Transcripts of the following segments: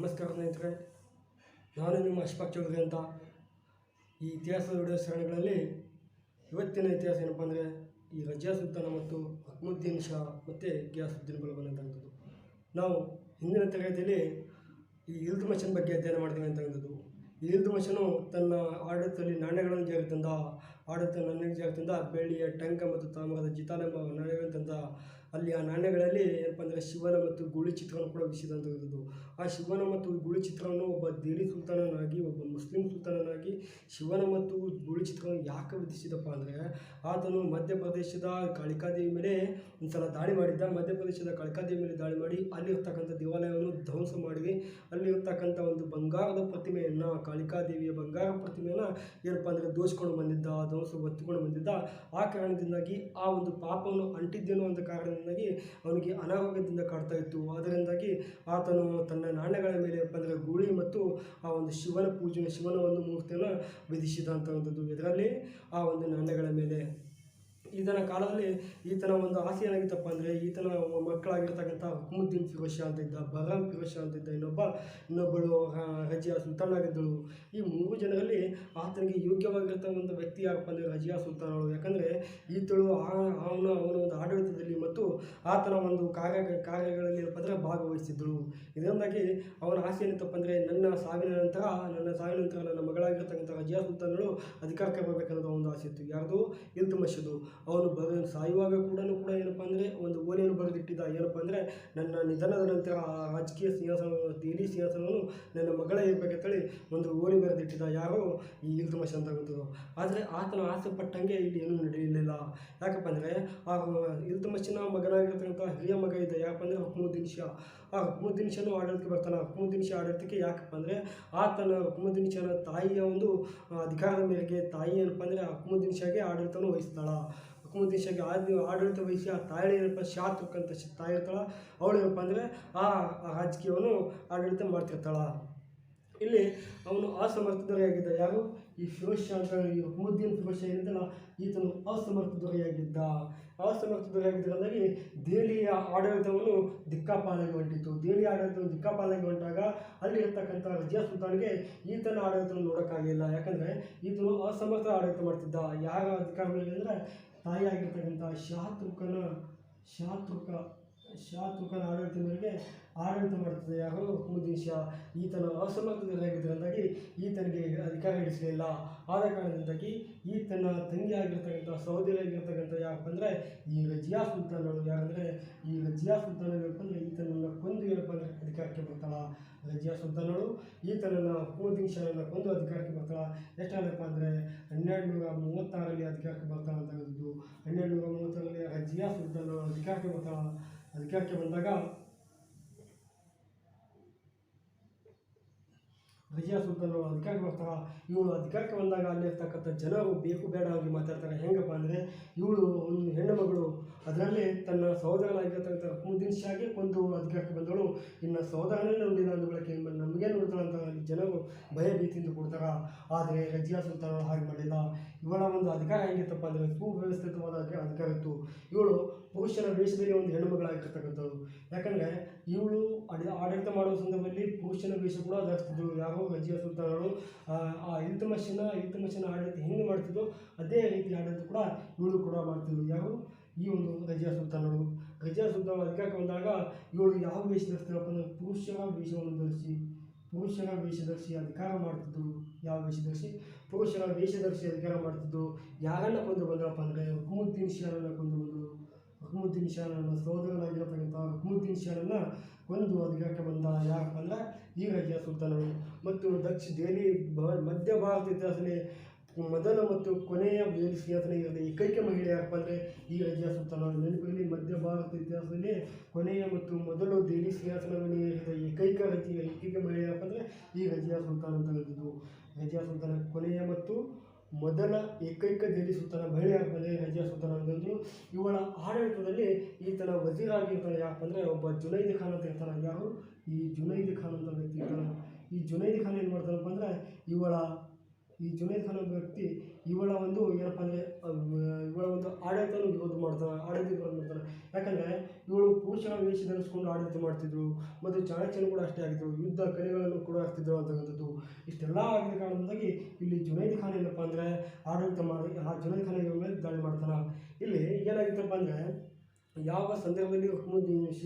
ನಮಸ್ಕಾರ ಸ್ನೇಹಿತರೆ, ನಾನು ನಿಮ್ಮ ಅಶ್ಫಾಕ್ ಚೌಧರಿ ಅಂತ. ಈ ಇತಿಹಾಸದ ವಿಡಿಯೋ ಸರಣಿಗಳಲ್ಲಿ ಇವತ್ತಿನ ಇತಿಹಾಸ ಏನಪ್ಪ ಅಂದರೆ ಈ ರಜಿಯಾ ಸುಲ್ತಾನ ಮತ್ತು ಅಹ್ಮುದ್ದೀನ್ ಶಾ ಮತ್ತು ಗಿಯಾಸುದ್ದೀನ್ ಬಲ್ಬನ್ ಅಂತಕ್ಕಂಥದ್ದು. ನಾವು ಹಿಂದಿನ ತರಗತಿಯಲ್ಲಿ ಈ ಇಲ್ತುಮಿಷನ ಬಗ್ಗೆ ಅಧ್ಯಯನ ಮಾಡ್ತೀವಿ ಅಂತಕ್ಕಂಥದ್ದು. ಈ ಇಲ್ತುಮಿಷನು ತನ್ನ ಆಡಳಿತದಲ್ಲಿ ನಾಣ್ಯಗಳನ್ನು ಜಾರಿ ತಂದ ಬೆಳ್ಳಿಯ ಟಂಕ ಮತ್ತು ತಾಮ್ರದ ಜಿತಾಲ್ ಎಂಬ ನಾಣ್ಯಗಳನ್ನು ತಂದ. ಅಲ್ಲಿ ಆ ನಾಣ್ಯಗಳಲ್ಲಿ ಏನಪ್ಪ ಅಂದರೆ ಶಿವನ ಮತ್ತು ಗೂಳಿ ಚಿತ್ರವನ್ನು ಕೂಡ ಬಿಡಿಸಿದಂಥದ್ದು. ಆ ಶಿವನ ಮತ್ತು ಗೂಳಿ ಚಿತ್ರವನ್ನು ಒಬ್ಬ ದೇಲಿ ಸುಲ್ತಾನನಾಗಿ, ಒಬ್ಬ ಮುಸ್ಲಿಂ ಸುಲ್ತಾನನಾಗಿ ಶಿವನ ಮತ್ತು ಗೂಳಿ ಚಿತ್ರವನ್ನು ಯಾಕೆ ವಿಧಿಸಿದಪ್ಪ ಅಂದರೆ, ಆತನು ಮಧ್ಯಪ್ರದೇಶದ ಕಾಳಿಕಾದೇವಿ ಮೇಲೆ ಒಂದು ಸಲ ದಾಳಿ ಮಾಡಿದ್ದ. ಮಧ್ಯಪ್ರದೇಶದ ಕಾಳಿಕಾದೇವಿ ಮೇಲೆ ದಾಳಿ ಮಾಡಿ ಅಲ್ಲಿರ್ತಕ್ಕಂಥ ದೇವಾಲಯವನ್ನು ಧ್ವಂಸ ಮಾಡಿ ಅಲ್ಲಿರ್ತಕ್ಕಂಥ ಒಂದು ಬಂಗಾರದ ಪ್ರತಿಮೆಯನ್ನು, ಕಾಳಿಕಾದೇವಿಯ ಬಂಗಾರ ಪ್ರತಿಮೆಯನ್ನು ಏನಪ್ಪ ಅಂದರೆ ದೋಚಿಕೊಂಡು ಬಂದಿದ್ದ, ಹೊತ್ತುಕೊಂಡು ಬಂದಿದ್ದ. ಆ ಕಾರಣದಿಂದಾಗಿ ಆ ಒಂದು ಪಾಪವನ್ನು ಅಂಟಿದ್ದೇನೋ ಅಂತ ಕಾರಣದಿಂದಾಗಿ ಅವನಿಗೆ ಅನಾರೋಗ್ಯದಿಂದ ಕಾಡ್ತಾ ಇತ್ತು. ಅದರಿಂದಾಗಿ ಆತನು ತನ್ನ ನಾಣ್ಯಗಳ ಮೇಲೆ ಏನಪ್ಪ ಅಂದರೆ ಗೂಳಿ ಮತ್ತು ಆ ಒಂದು ಶಿವನ ಒಂದು ಮೂರ್ತಿಯನ್ನು ವಿಧಿಸಿದಂಥದ್ದು. ಇದರಲ್ಲಿ ಆ ಒಂದು ನಾಣ್ಯಗಳ ಮೇಲೆ ಈತನ ಕಾಲದಲ್ಲಿ ಈತನ ಒಂದು ಆಸೆ ಏನಾಗಿತ್ತಪ್ಪ ಅಂದರೆ, ಈತನ ಮಕ್ಕಳಾಗಿರ್ತಕ್ಕಂಥ ಅಹ್ಮುದ್ದೀನ್ ಫಿರೋಜ್ ಶಾ ಅಂತ ಇದ್ದ, ಬಹರಾಮ್ ಫಿರೋಜ್ ಶಾ ಅಂತ ಇದ್ದ, ಇನ್ನೊಬ್ಬಳು ರಜಿಯಾ ಸುಲ್ತಾನ್ ಆಗಿದ್ದಳು. ಈ ಮೂರು ಜನರಲ್ಲಿ ಆತನಿಗೆ ಯೋಗ್ಯವಾಗಿರ್ತಕ್ಕಂಥ ವ್ಯಕ್ತಿ ಯಾರಪ್ಪ ಅಂದರೆ ರಜಿಯಾ ಸುಲ್ತಾನಳು. ಯಾಕಂದರೆ ಈತಳು ಅವನ ಒಂದು ಆಡಳಿತದಲ್ಲಿ ಮತ್ತು ಆತನ ಒಂದು ಕಾರ್ಯಗಳಲ್ಲಿ ಏನಪ್ಪ ಅಂದರೆ ಭಾಗವಹಿಸಿದ್ದಳು. ಇದರಿಂದಾಗಿ ಅವನ ಆಸೆ ಏನಿತ್ತಪ್ಪ ಅಂದರೆ, ನನ್ನ ಸಾವಿನ ನಂತರ ನನ್ನ ಮಗಳಾಗಿರ್ತಕ್ಕಂಥ ರಜಿಯಾ ಸುಲ್ತಾನಳು ಅಧಿಕಾರಕ್ಕೆ ಬರಬೇಕನ್ನೋದು ಒಂದು ಆಸೆ ಇತ್ತು. ಯಾರ್ದು? ಇಲ್ತುಮಿಷದು. ಅವನು ಸಾಯುವಾಗ ಕೂಡ ಏನಪ್ಪ ಅಂದರೆ ಒಂದು ಓಲೆಯನ್ನು ಬರೆದಿಟ್ಟಿದ್ದ. ಏನಪ್ಪ ಅಂದರೆ, ನನ್ನ ನಿಧನದ ನಂತರ ರಾಜಕೀಯ ಸಿಂಹಾಸನ, ದೇಲಿ ಸಿಂಹಾಸನವನ್ನು ನನ್ನ ಮಗಳೇ ಇರಬೇಕಂತೇಳಿ ಒಂದು ಓಲೆ ಬರೆದಿಟ್ಟಿದ್ದ. ಯಾರು? ಈ ಇಲ್ತುಮಿಷ ಅಂತಕ್ಕಂಥದ್ದು. ಆದರೆ ಆತನ ಆಸೆ ಪಟ್ಟಂಗೆ ಇಲ್ಲಿ ಏನೂ ನಡೆಯಲಿಲ್ಲ. ಯಾಕಪ್ಪ ಅಂದರೆ, ಆ ಇಲ್ತುಮಿಷನ ಮಗನಾಗಿರ್ತಕ್ಕಂಥ ಹಿರಿಯ ಮಗ ಇದ್ದ. ಯಾಕಪ್ಪ ಅಂದರೆ ಅಹ್ಮುದ್ದೀನ್ ಶಾ. ಆ ಅಹ್ಮುದ್ದೀನ್ ಶಾನು ಆಡಳಿತಕ್ಕೆ ಬರ್ತಾನೆ. ಅಹ್ಮುದ್ದೀನ್ ಶಾ ಆಡಳಿತಕ್ಕೆ ಯಾಕಪ್ಪ ಅಂದರೆ, ಅಹ್ಮುದ್ದೀನ್ ಶಾನ ತಾಯಿಯ ಒಂದು ಅಧಿಕಾರದ ಮೇರೆಗೆ ತಾಯಿ ಏನಪ್ಪ ಅಂದರೆ ಅಹ್ಮುದ್ದೀನ್ ಶಾಗೆ ಆಡಳಿತವನ್ನು ವಹಿಸ್ತಾಳ. ಅಹ್ಮುದ್ದೀನ್ ಶಾಗೆ ಆಡಳಿತ ವಹಿಸಿ ಆ ತಾಯಿ ಏನಪ್ಪ ಶಾತುಕ್ ಅಂತ ತಾಯಿ ಇರ್ತಾಳ. ಅವಳು ಏನಪ್ಪ ಅಂದರೆ ಆ ರಾಜಕೀಯವನ್ನು ಆಡಳಿತ ಮಾಡ್ತಿರ್ತಾಳ. ಇಲ್ಲಿ ಅವನು ಅಸಮರ್ಥ ದೊರೆಯಾಗಿದ್ದ. ಯಾರು? ಈ ಫಿರೋಜ್ ಶಾ ಅಂತ, ಈ ಅಹ್ಮುದ್ದೀನ್ ಫಿರೋಜ್ ಶಾ ಏನಿದ್ದಲ್ಲ, ಈತನು ಅಸಮರ್ಥ ದೊರೆಯಾಗಿದ್ದರಿಂದಾಗಿ ದೆಹಲಿಯ ಆಡಳಿತವನ್ನು ದಿಕ್ಕಾಪಾಲಾಗಿ ಹೊಂಟಿತು. ದೆಹಲಿ ಆಡಳಿತವನ್ನು ದಿಕ್ಕಾಪಾಲಾಗಿ ಹೊಂಟಾಗ ಅಲ್ಲಿ ಇರ್ತಕ್ಕಂಥ ರಜಿಯಾ ಸುಲ್ತಾನ್ಗೆ ಈತನ ಆಡಳಿತವನ್ನು ನೋಡೋಕ್ಕಾಗಲಿಲ್ಲ. ಯಾಕಂದರೆ ಈತನು ಅಸಮರ್ಥ ಆಡಳಿತ ಮಾಡ್ತಿದ್ದ. ಯಾರ ಅಧಿಕಾರ ಮೇಲೆ ಅಂದರೆ, ತಾಯಿಯಾಗಿರ್ತಕ್ಕಂಥ ಶಾತುಕನ ಆಡಳಿತ ಮೇರೆಗೆ ಆಡಳಿತ ಮಾಡ್ತಿದ್ದ. ಯಾರು? ಅಹ್ಮುದ್ದೀನ್ ಶಾ. ಈತನ ಅಸಮರ್ಥರಾಗಿದ್ದರಿಂದಾಗಿ ಈತನಿಗೆ ಅಧಿಕಾರ ಹಿಡಿಸಲಿಲ್ಲ. ಆದ ಕಾರಣದಿಂದಾಗಿ ಈತನ ತಂಗಿ ಆಗಿರ್ತಕ್ಕಂಥ ಸಹೋದರಿಯಾಗಿರ್ತಕ್ಕಂಥ ಯಾರಪ್ಪ ಅಂದರೆ ಈ ರಜಿಯಾ ಸುಲ್ತಾನಳು. ಯಾರಂದರೆ ಈ ರಜಿಯಾ ಸುಲ್ತಾನ ಏನಪ್ಪ ಅಂದರೆ ಈತನನ್ನು ಕೊಂದು ಏನಪ್ಪ ಅಂದರೆ ಅಧಿಕಾರಕ್ಕೆ ಬರ್ತಾಳ. ರಜಿಯಾ ಸುಲ್ತಾನಳು ಈತನನ್ನು ಅಹ್ಮುದ್ದೀನ್ ಶಾನನ್ನು ಕೊಂದು ಅಧಿಕಾರಕ್ಕೆ ಬರ್ತಾಳ. ಎಷ್ಟಾಗಪ್ಪ ಅಂದರೆ 1236ರಲ್ಲಿ ಅಧಿಕಾರಕ್ಕೆ ಬರ್ತಾಳ ಅಂತಕ್ಕಂಥದ್ದು. 1236ರಲ್ಲಿ ರಜಿಯಾ ಸುಲ್ತಾನಳು ಅಧಿಕಾರಕ್ಕೆ ಬರ್ತಾಳ. ಅಧಿಕಾರಕ್ಕೆ ಬಂದಾಗ ರಜಿಯಾ ಸುಲ್ತಾನಳು ಅಧಿಕಾರಕ್ಕೆ ಬರ್ತಾಳ. ಇವಳು ಅಧಿಕಾರಕ್ಕೆ ಬಂದಾಗ ಅಲ್ಲಿರ್ತಕ್ಕಂಥ ಜನರು ಬೇಕು ಬೇಡ ಆಗಿ ಮಾತಾಡ್ತಾರೆ. ಹೆಂಗಪ್ಪ ಅಂದರೆ, ಇವಳು ಒಂದು ಹೆಣ್ಣು ಮಗಳು, ಅದರಲ್ಲಿ ತನ್ನ ಸಹೋದರನಾಗಿರ್ತಕ್ಕಂಥ ಅಹ್ಮುದ್ದೀನ್ ಶಾಗೆ ಕೊಂದು ಅಧಿಕಾರಕ್ಕೆ ಬಂದವಳು, ಇನ್ನು ಸಹೋದರನೇ ನೋಡಿಲ್ಲ ಅಂದ ಬಳಕೆ ನಮಗೆ ನೋಡ್ತಾಳೆ ಅಂತ ಅಲ್ಲಿ ಜನರು ಭಯ ಭೀತಿಯಿಂದ ಕೊಡ್ತಾರ. ಆದರೆ ರಜಿಯಾ ಸುಲ್ತಾನಳು ಹಾಗೆ ಮಾಡಿಲ್ಲ. ಇವಳ ಒಂದು ಅಧಿಕಾರ ಹೆಂಗಿತ್ತಪ್ಪ ಅಂದರೆ ಸುವ್ಯವಸ್ಥಿತವಾದ ಅಧಿಕಾರ ಇತ್ತು. ಇವಳು ಪುರುಷನ ವೇಷದಲ್ಲಿ ಒಂದು ಹೆಣ್ಣು ಮಗಳಾಗಿರ್ತಕ್ಕಂಥದ್ದು. ಯಾಕಂದರೆ ಇವಳು ಆಡಳಿತ ಮಾಡುವ ಸಂದರ್ಭದಲ್ಲಿ ಪುರುಷನ ವೇಷ ಕೂಡ ಧರಿಸ್ತಿದ್ದಳು. ಯಾರು? ರಜಿಯಾ ಸುಲ್ತಾನಳು. ಆ ಇಲ್ತುಮಿಷನ ಆಡಳಿತ ಹೆಂಗೆ ಮಾಡ್ತಿದ್ದೋ ಅದೇ ರೀತಿ ಆಡಳಿತ ಕೂಡ ಇವಳು ಕೂಡ ಮಾಡ್ತಿದ್ಳು. ಯಾರು? ಈ ಒಂದು ರಜಿಯಾ ಸುಲ್ತಾನಳು ಅಧಿಕಾರಕ್ಕೆ ಬಂದಾಗ ಇವಳು ಯಾವ ವೇಷ ಧರಿಸ್ತಾಳಪ್ಪ ಅಂದರೆ ಪುರುಷರ ವೇಷ ಧರಿಸಿ ಅಧಿಕಾರ ಮಾಡ್ತಿದ್ದು. ಯಾವ ವೇಷ ಧರಿಸಿ? ಪುರುಷರ ವೇಷ ಧರಿಸಿ ಅಧಿಕಾರ ಮಾಡ್ತಿದ್ದು. ಯಾರನ್ನ ಕೊಂದು ಬಂದ್ರಪ್ಪ ಅಂದರೆ ಅಹ್ಮುದ್ದೀನ್ ಶಾನನ್ನು ಕೊಂದು ಬಂದರು. ಅಹ್ಮುದ್ದೀನ್ ಶಾನನ್ನು ಸಹೋದರನಾಗಿರತಕ್ಕಂಥ ಅಹ್ಮುದ್ದೀನ್ ಶಾನನ್ನು ಕೊಂದು ಅಧಿಕಾರಕ್ಕೆ ಬಂದ. ಯಾರಪ್ಪ ಅಂದರೆ ಈ ರಜಿಯಾ ಸುಲ್ತಾನಳು. ಮತ್ತು ದೆಹಲಿ ಮಧ್ಯ ಭಾರತ ಇತಿಹಾಸದಲ್ಲಿ ಮೊದಲ ಮತ್ತು ಕೊನೆಯ ದೆಹಲಿ ಸಿಂಹಾಸನ ಇರದ ಏಕೈಕ ಮಹಿಳೆ ಯಾರಪ್ಪ ಅಂದರೆ ಈ ರಜಿಯಾ ಸುಲ್ತಾನಳು. ನೆನಪಿರಲಿ, ಮಧ್ಯ ಭಾರತ ಇತಿಹಾಸದಲ್ಲಿ ಕೊನೆಯ ಮತ್ತು ಮೊದಲು ದೆಹಲಿ ಸಿಂಹಾಸನವನ್ನು ಏರಿದ ಏಕೈಕ ಮಹಿಳೆ ಯಾರಪ್ಪ ಅಂದರೆ ಈ ರಜಿಯಾ ಸುಲ್ತಾನ್ ಅಂತ ಹೇಳಿದ್ದು. ರಜಿಯಾ ಸುಲ್ತಾನ ಕೊನೆಯ ಮತ್ತು ಮೊದಲ ಏಕೈಕ ದೆಹಲಿ ಸುಲ್ತಾನ ಮಹಿಳೆ ಯಾರಪ್ಪ ಅಂದರೆ ರಜಿಯಾ ಸುಲ್ತಾನ ಅಂತಂದ್ರು. ಇವಳ ಆಡಳಿತದಲ್ಲಿ ಈತನ ವಜೀರಾಗಿರ್ತಾನೆ ಯಾರಪ್ಪ ಅಂದರೆ ಒಬ್ಬ ಜುನೈದ್ ಖಾನ್ ಅಂತ ಇರ್ತಾನೆ. ಯಾರು? ಈ ಜುನೈದ್ ಖಾನ್ ಅಂತ ವ್ಯಕ್ತಿ ಇರ್ತಾನೆ. ಈ ಜುನೈದ್ ಖಾನ್ ಏನು ಮಾಡ್ತಾನಪ್ಪ ಅಂದರೆ ಈ ಜುನೈದ್ ಖಾನ್ ಒಬ್ಬ ವ್ಯಕ್ತಿ ಇವಳ ಒಂದು ಏನಪ್ಪ ಅಂದರೆ ಇವಳ ಒಂದು ಆಡಳಿತವನ್ನು ವಿರೋಧ ಮಾಡ್ತಾನೆ. ಯಾಕಂದರೆ ಇವಳು ಪುರುಷರ ವೇಷ ಧರಿಸ್ಕೊಂಡು ಆಡಳಿತ ಮಾಡ್ತಿದ್ರು ಮತ್ತು ಚಾಣಕ್ಯನು ಕೂಡ ಅಷ್ಟೇ ಆಗಿದ್ರು, ಯುದ್ಧ ಕಲೆಗಳನ್ನು ಕೂಡ ಆಗ್ತಿದ್ರು ಅಂತಕ್ಕಂಥದ್ದು. ಇಷ್ಟೆಲ್ಲ ಆಗಿದ ಕಾರಣದಿಂದಾಗಿ ಇಲ್ಲಿ ಜುನೈದ್ ಖಾನ್ ಏನಪ್ಪ ಅಂದರೆ ಆಡಳಿತ ಮಾಡಿ ಆ ಜುನೈದ್ ಖಾನ್ ಮೇಲೆ ದಾಳಿ ಮಾಡ್ತಾನೆ. ಇಲ್ಲಿ ಏನಾಗಿತ್ತಪ್ಪ ಅಂದರೆ ಯಾವ ಸಂದರ್ಭದಲ್ಲಿ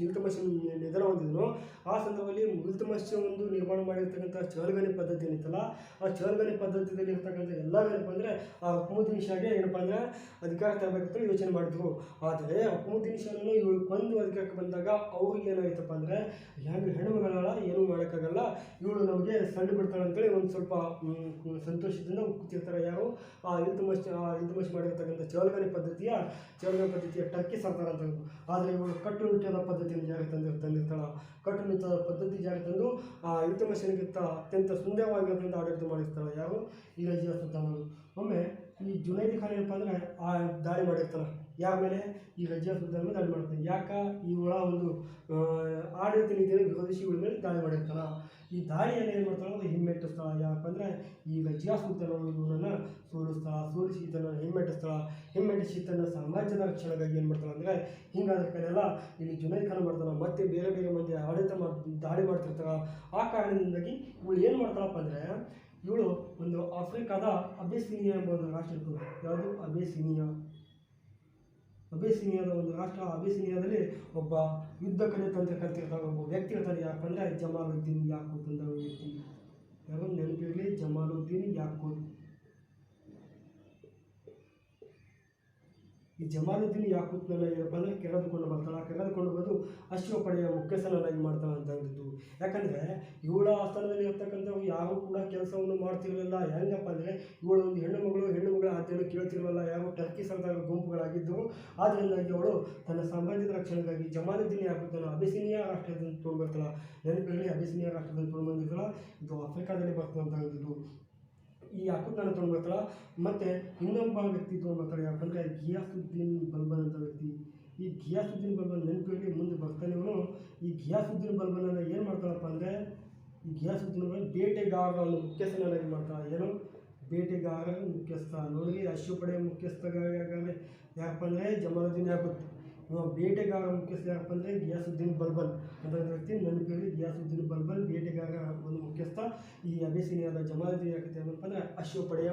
ಇಲ್ತುತ್ಮಿಶ್ ನಿಧನ ಹೊಂದಿದ್ರು ಆ ಸಂದರ್ಭದಲ್ಲಿ ಇಲ್ತುತ್ಮಿಶ್ ಒಂದು ನಿರ್ಮಾಣ ಮಾಡಿರ್ತಕ್ಕಂಥ ಚಹಲ್ಗನಿ ಪದ್ಧತಿ ಏನಿತ್ತಲ್ಲ, ಆ ಚಹಲ್ಗನಿ ಪದ್ಧತಿಯಲ್ಲಿ ಇರ್ತಕ್ಕಂಥ ಎಲ್ಲ ಏನಪ್ಪ ಅಂದರೆ ಆ ಹುಕುಮುದ್ದೀನ್ ಶಾಗೆ ಏನಪ್ಪ ಅಂದರೆ ಅಧಿಕಾರ ತರಬೇಕಂತ ಯೋಚನೆ ಮಾಡಿದ್ರು. ಆದರೆ ಹುಕುಮುದ್ದೀನ್ ಶಾನು ಇವಳು ಕೊಂದು ಅಧಿಕಾರಕ್ಕೆ ಬಂದಾಗ ಅವ್ರಿಗೆ ಏನಾಗಿತ್ತಪ್ಪ ಅಂದರೆ ಹೆಣ್ಣುಮಗಳ ಏನೂ ಮಾಡೋಕ್ಕಾಗಲ್ಲ, ಇವಳು ನಮಗೆ ಸಣ್ಣ ಬಿಡ್ತಾಳೆ ಅಂತೇಳಿ ಒಂದು ಸ್ವಲ್ಪ ಸಂತೋಷದಿಂದ ಕೂತಿರ್ತಾರೆ. ಯಾರು ಆ ಇಲ್ತುತ್ಮಿಶ್ ಮಾಡಿರ್ತಕ್ಕಂಥ ಚಹಲ್ಗನಿ ಪದ್ಧತಿಯ ಟರ್ಕಿ ಸರ್ಕಾರ ಅಂತ. ಆದರೆ ಇವಳು ಕಟ್ಟುನಿಟ್ಟಾದ ಪದ್ಧತಿಯನ್ನು ಜಾರಿ ತಂದಿರ್ತಾಳೆ. ಕಟ್ಟುನಿಟ್ಟಾದ ಪದ್ಧತಿ ಜಾರಿ ತಂದು ಆ ಇಲ್ತುತ್ಮಿಶ್ಗಿಂತ ಅತ್ಯಂತ ಸುಂದರವಾಗಿರೋದ್ರಿಂದ ಆಡಳಿತ ಮಾಡಿರ್ತಾಳೆ. ಯಾರು ಈ ರಜಿಯಾ ಸುಲ್ತಾನರು. ಒಮ್ಮೆ ಈ ಜುನೈದ್ ಖಾನ್ ಏನಪ್ಪ ಅಂದರೆ ಆ ದಾಳಿ ಮಾಡಿರ್ತಾನೆ. ಯಾರ ಮೇಲೆ? ಈ ರಜಿಯಾ ಸುಲ್ತಾನ ಮೇಲೆ ದಾಳಿ ಮಾಡ್ತಾನೆ. ಯಾಕೆ? ಇವಳ ಒಂದು ಆಡಳಿತ ನೀತಿಯನ್ನು ವಿರೋಧಿಸಿ ಇವಳ ಮೇಲೆ ದಾಳಿ ಮಾಡಿರ್ತಾನೆ. ಈ ದಾಳಿಯನ್ನು ಏನು ಮಾಡ್ತಾಳೆ ಅಂದರೆ ಹಿಮ್ಮೆಟ್ಟಿಸ್ತಾಳೆ. ಯಾಕಂದರೆ ಈ ರಜಿಯಾ ಸುಲ್ತಾನರು ಇವನನ್ನು ಸೋಲಿಸಿ ಈತನ ಹಿಮ್ಮೆಟ್ಟಿಸಿ ತನ್ನ ಸಾಮ್ರಾಜ್ಯದ ರಕ್ಷಣೆಗಾಗಿ ಏನು ಮಾಡ್ತಾಳೆ ಅಂದರೆ ಹಿಂಗಾದ ಕಡೆಯಲ್ಲ ಇಲ್ಲಿ ಜುನೈದ್ ಖಾನ್ ಮಾಡ್ತಾನೆ. ಮತ್ತೆ ಬೇರೆ ಬೇರೆ ಮಂದಿ ಆಡಳಿತ ದಾಳಿ ಮಾಡ್ತಿರ್ತಾಳೆ. ಆ ಕಾರಣದಿಂದಾಗಿ ಇವಳು ಏನು ಮಾಡ್ತಾಳಪ್ಪ ಅಂದರೆ ಇವಳು ಒಂದು ಆಫ್ರಿಕಾದ ಅಬಿಸಿನಿಯಾ ಎಂಬ ಒಂದು ರಾಷ್ಟ್ರ ಇರ್ತದೆ. ಯಾವುದು? ಅಬಿಸಿನಿಯಾದ ಒಂದು ರಾಷ್ಟ್ರ. ಅಬಿಸಿನಿಯಾದಲ್ಲಿ ಒಬ್ಬ ಯುದ್ಧ ಕಲೆ ತಂತ್ರ ಕಲ್ತಿರ್ತಾನೆ ಒಬ್ಬ ವ್ಯಕ್ತಿ ಇರ್ತಾನೆ. ಯಾಕಂದರೆ ಜಮಾಲುದ್ದೀನ್ ಯಾಕೂತ್ ಅಂತ ವ್ಯಕ್ತಿ. ಯಾರು ನೆನಪಿರಲಿ? ಜಮಾಲುದ್ದೀನ್ ಯಾಕೂತ್. ಈ ಜಮಾಲುದ್ದೀನ್ ಯಾಕೂತ್ನ ಏನಪ್ಪ ಅಂದರೆ ಕೆರೆದುಕೊಂಡು ಬರ್ತಾಳೆ. ಕೆರೆದುಕೊಂಡು ಬಂದು ಅಶ್ವ ಪಡೆಯ ಮುಖ್ಯಸ್ಥನನ್ನಾಗಿ ಮಾಡ್ತಾಳೆ ಅಂತ ಹೇಳಿದ್ದು. ಯಾಕಂದರೆ ಇವಳ ಆಸ್ಥಾನದಲ್ಲಿ ಇರ್ತಕ್ಕಂಥವ್ರು ಯಾರೂ ಕೂಡ ಕೆಲಸವನ್ನು ಮಾಡ್ತಿರಲಿಲ್ಲ. ಹೆಂಗಪ್ಪ ಅಂದರೆ ಇವಳು ಒಂದು ಹೆಣ್ಣುಮಗಳ ಆಜ್ಞೆಯನ್ನು ಕೇಳ್ತಿರಲಿಲ್ಲ. ಯಾರು ಟರ್ಕಿ ಸರ್ದಾರ ಗುಂಪುಗಳಾಗಿದ್ದು. ಆದ್ದರಿಂದಾಗಿ ಅವಳು ತನ್ನ ಸಾಮ್ರಾಜ್ಯದ ರಕ್ಷಣೆಗಾಗಿ ಜಮಾಲುದ್ದೀನ್ ಯಾಕೂತನ ಅಬಿಸಿನಿಯಾ ರಾಷ್ಟ್ರದಿಂದ ತೊಗೊಂಡು ಬರ್ತಾಳೆ. ನೆನಪಿರಲಿ, ಅಬಿಸಿನಿಯಾ ರಾಷ್ಟ್ರದಲ್ಲಿ ತೊಗೊಂಡು ಬಂದಿರ್ತಾಳೆ. ಇದು ಆಫ್ರಿಕಾದಲ್ಲಿ ಬರ್ತದಂತ ಹೇಳಿದ್ದು. ಈ ಯಾಕೂತನ ತೊಗೊಂಡು ಬರ್ತಾಳೆ. ಮತ್ತು ಇನ್ನೊಬ್ಬ ವ್ಯಕ್ತಿ ತೊಗೊಂಡು ಬರ್ತಾಳೆ. ಯಾಕಂದರೆ ಘಿಯಾಸುದ್ದೀನ್ ಬಲ್ಬನ್ ಅಂತ ವ್ಯಕ್ತಿ. ಈ ಘಿಯಾಸುದ್ದೀನ್ ಬಲ್ಬನ್ ನೆನಪಿರಲಿ, ಮುಂದೆ ಬರ್ತಾನೆ ಇವನು. ಈ ಘಿಯಾಸುದ್ದೀನ್ ಬಲ್ಬನನ್ನು ಏನು ಮಾಡ್ತಾಳಪ್ಪ ಅಂದರೆ ಈ ಘಿಯಾಸುದ್ದೀನ್ ಬೇಟೆಗಾರರನ್ನು ಮುಖ್ಯಸ್ಥನಾಗಿ ಮಾಡ್ತಾಳೆ. ಏನು? ಬೇಟೆಗಾರರ ಮುಖ್ಯಸ್ಥ. ನೋಡಿ, ಅಶ್ವಪಡೆಯ ಮುಖ್ಯಸ್ಥಗಾಗಲೇ ಯಾಕಪ್ಪ ಅಂದರೆ ಜಮಾಲುದ್ದೀನ್ ಯಾಕೂತ್. ಇವ ಬೇಟೆಗಾರರ ಮುಖ್ಯಸ್ಥ ಯಾಕಪ್ಪ ಅಂದರೆ ಘಿಯಾಸುದ್ದೀನ್ ಬಲ್ಬನ್ ಅಂತ ವ್ಯಕ್ತಿ. ನೆನಪಿರಲಿ, ಘಿಯಾಸುದ್ದೀನ್ ಬಲ್ಬನ್ ಬೇಟೆಗಾರರ ಒಂದು ಮುಖ್ಯಸ್ಥ. ಈ ಅಬಿಸಿನಿಯಾದ ಜಮಾಲುದ್ದೀನ್ ಯಾಕೂತ್ ಏನಪ್ಪ ಅಂದರೆ ಅಶ್ವಪಡೆಯ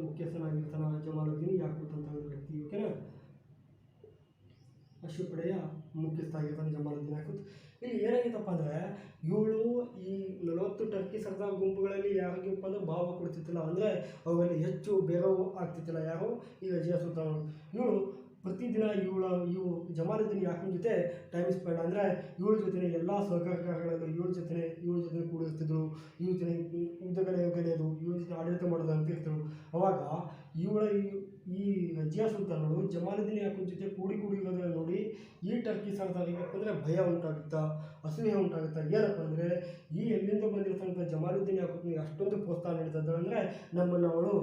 ಮುಖ್ಯಸ್ಥನಾಗಿರ್ತಾನೆ ಜಮಾಲುದ್ದೀನ್ ಯಾಕೂತ್ ಅಂತ ವ್ಯಕ್ತಿ. ಓಕೆನಾ? ಅಶ್ವಪಡೆಯ ಮುಖ್ಯಸ್ಥ ಆಗಿರ್ತಾನೆ ಜಮಾಲುದ್ದೀನ್ ಯಾಕೂತ್. ಇಲ್ಲಿ ಏನಾಗಿತ್ತಪ್ಪ ಅಂದರೆ ಇವಳು ಈ 40 ಟರ್ಕಿ ಸರ್ದಾರ್ ಗುಂಪುಗಳಲ್ಲಿ ಯಾರಿಗಪ್ಪ ಅಂದರೆ ಭಾವ ಕೊಡ್ತಿತ್ತಿಲ್ಲ. ಅಂದರೆ ಅವುಗಳಲ್ಲಿ ಹೆಚ್ಚು ಬೆರವು ಆಗ್ತಿತ್ತಿಲ್ಲ. ಯಾರು? ಈ ರಜಿಯಾ ಸುಲ್ತಾನರು. ಇವಳು ಪ್ರತಿದಿನ ಇವು ಜಮಾಲುದ್ದೀನ್ ಯಾಕೂತ್ ಜೊತೆ ಟೈಮ್ ಸ್ಪೆಂಡ್ ಅಂದರೆ ಇವಳ ಜೊತೆ ಎಲ್ಲ ಸಹಕಾರಗಳಲ್ಲೂ ಇವಳ ಜೊತೆ ಕೂಡಿರ್ತಿದ್ರು. ಇವಳ ಜೊತೆ ಯುದ್ಧಗಳೇ ಕಲಿಯೋದು, ಇವಳ ಜೊತೆ ಆಡಳಿತ ಮಾಡೋದು ಅಂತ ಇರ್ತರು. ಅವಾಗ ಈ ರಜಿಯಾ ಸುಲ್ತಾನರು ಜಮಾಲುದ್ದೀನ್ ಯಾಕೂತ್ ಜೊತೆ ಕೂಡಿರೋದನ್ನು ನೋಡಿ ಈ ಟರ್ಕಿ ಸರ್ದಾರಿಗೆ ಅಂದರೆ ಭಯ ಉಂಟಾಗುತ್ತಾ, ಅಸೂಯೆ ಉಂಟಾಗುತ್ತಾ. ಏನಪ್ಪ ಅಂದರೆ ಈ ಎಲ್ಲಿಂದ ಬಂದಿರ್ತಕ್ಕಂಥ ಜಮಾಲುದ್ದೀನ್ ಯಾಕೂತ್ನಿಗೆ ಅಷ್ಟೊಂದು ಪ್ರೋತ್ಸಾಹ ನೀಡ್ತಿದ್ದಾಳೆ ಅಂದರೆ ನಮ್ಮನ್ನು ಅವಳು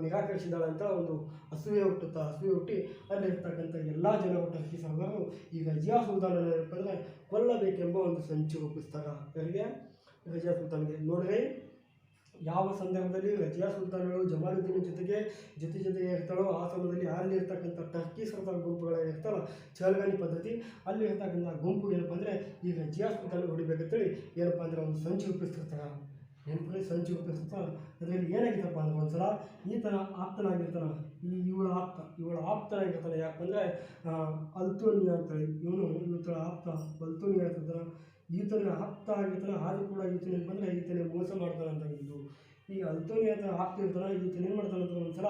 ನಿರಾಕರಿಸಿದಾಳೆ ಅಂತ ಒಂದು ಅಸೂಯೆ ಹುಟ್ಟಿ ಅಲ್ಲಿರ್ತಕ್ಕಂಥ ಎಲ್ಲ ಜನರು ಟರ್ಕಿ ಸರ್ದಾರರು ಈ ರಜಿಯಾ ಸುಲ್ತಾನನ ಏನಪ್ಪ ಅಂದರೆ ಕೊಲ್ಲಬೇಕೆಂಬ ಒಂದು ಸಂಚು ರೂಪಿಸ್ತಾರೆ. ಯಾರಿಗೆ? ರಜಿಯಾ ಸುಲ್ತಾನ್ಗೆ. ನೋಡ್ರಿ, ಯಾವ ಸಂದರ್ಭದಲ್ಲಿ ರಜಿಯಾ ಸುಲ್ತಾನಗಳು ಜಮಾಲುದ್ದೀನ್ ಜೊತೆಗೆ ಇರ್ತಾಳೋ ಆ ಸಮಯದಲ್ಲಿ ಅಲ್ಲಿರ್ತಕ್ಕಂಥ ಟರ್ಕಿ ಸರ್ದಾರ್ ಗುಂಪುಗಳಿರ್ತಾರೋ ಚಹಲ್ಗನಿ ಪದ್ಧತಿ ಅಲ್ಲಿರ್ತಕ್ಕಂಥ ಗುಂಪು ಏನಪ್ಪ ಅಂದರೆ ಈ ರಜಿಯಾ ಸುಲ್ತಾನ ಹೊಡಿಬೇಕಂತೇಳಿ ಏನಪ್ಪ ಅಂದರೆ ಒಂದು ಸಂಚು ರೂಪಿಸ್ತಿರ್ತಾರೆ. ಸಂಚು ರೂಪಿಸ್ತಾರೆ. ಅದರಲ್ಲಿ ಏನಾಗಿತ್ತಪ್ಪ ಅಂದ್ರೆ ಒಂದ್ಸಲ ಈತನ ಆಪ್ತನಾಗಿರ್ತಾನೆ. ಇವಳ ಆಪ್ತನಾಗಿರ್ತಾನೆ. ಯಾಕಂದರೆ ಅಲ್ತೋನಿಯಾ ಅಂತೇಳಿ ಇವಳ ಆಪ್ತ ಅಲ್ತೋನಿಯಾ ಇರ್ತಾನೆ. ಈತನ ಆಪ್ತ ಆಗಿರ್ತಾನೆ. ಆದರೂ ಕೂಡ ಈತನ ಬಂದರೆ ಈತನೇ ಮೋಸ ಮಾಡ್ತಾನೆ ಅಂತ ಹೇಳಿದ್ದು. ಈ ಅಲ್ತೋನಿಯಾ ಆಪ್ತ ಇರ್ತಾನೆ. ಈತನ ಏನು ಮಾಡ್ತಾನೆ ಅಂತ ಒಂದ್ಸಲ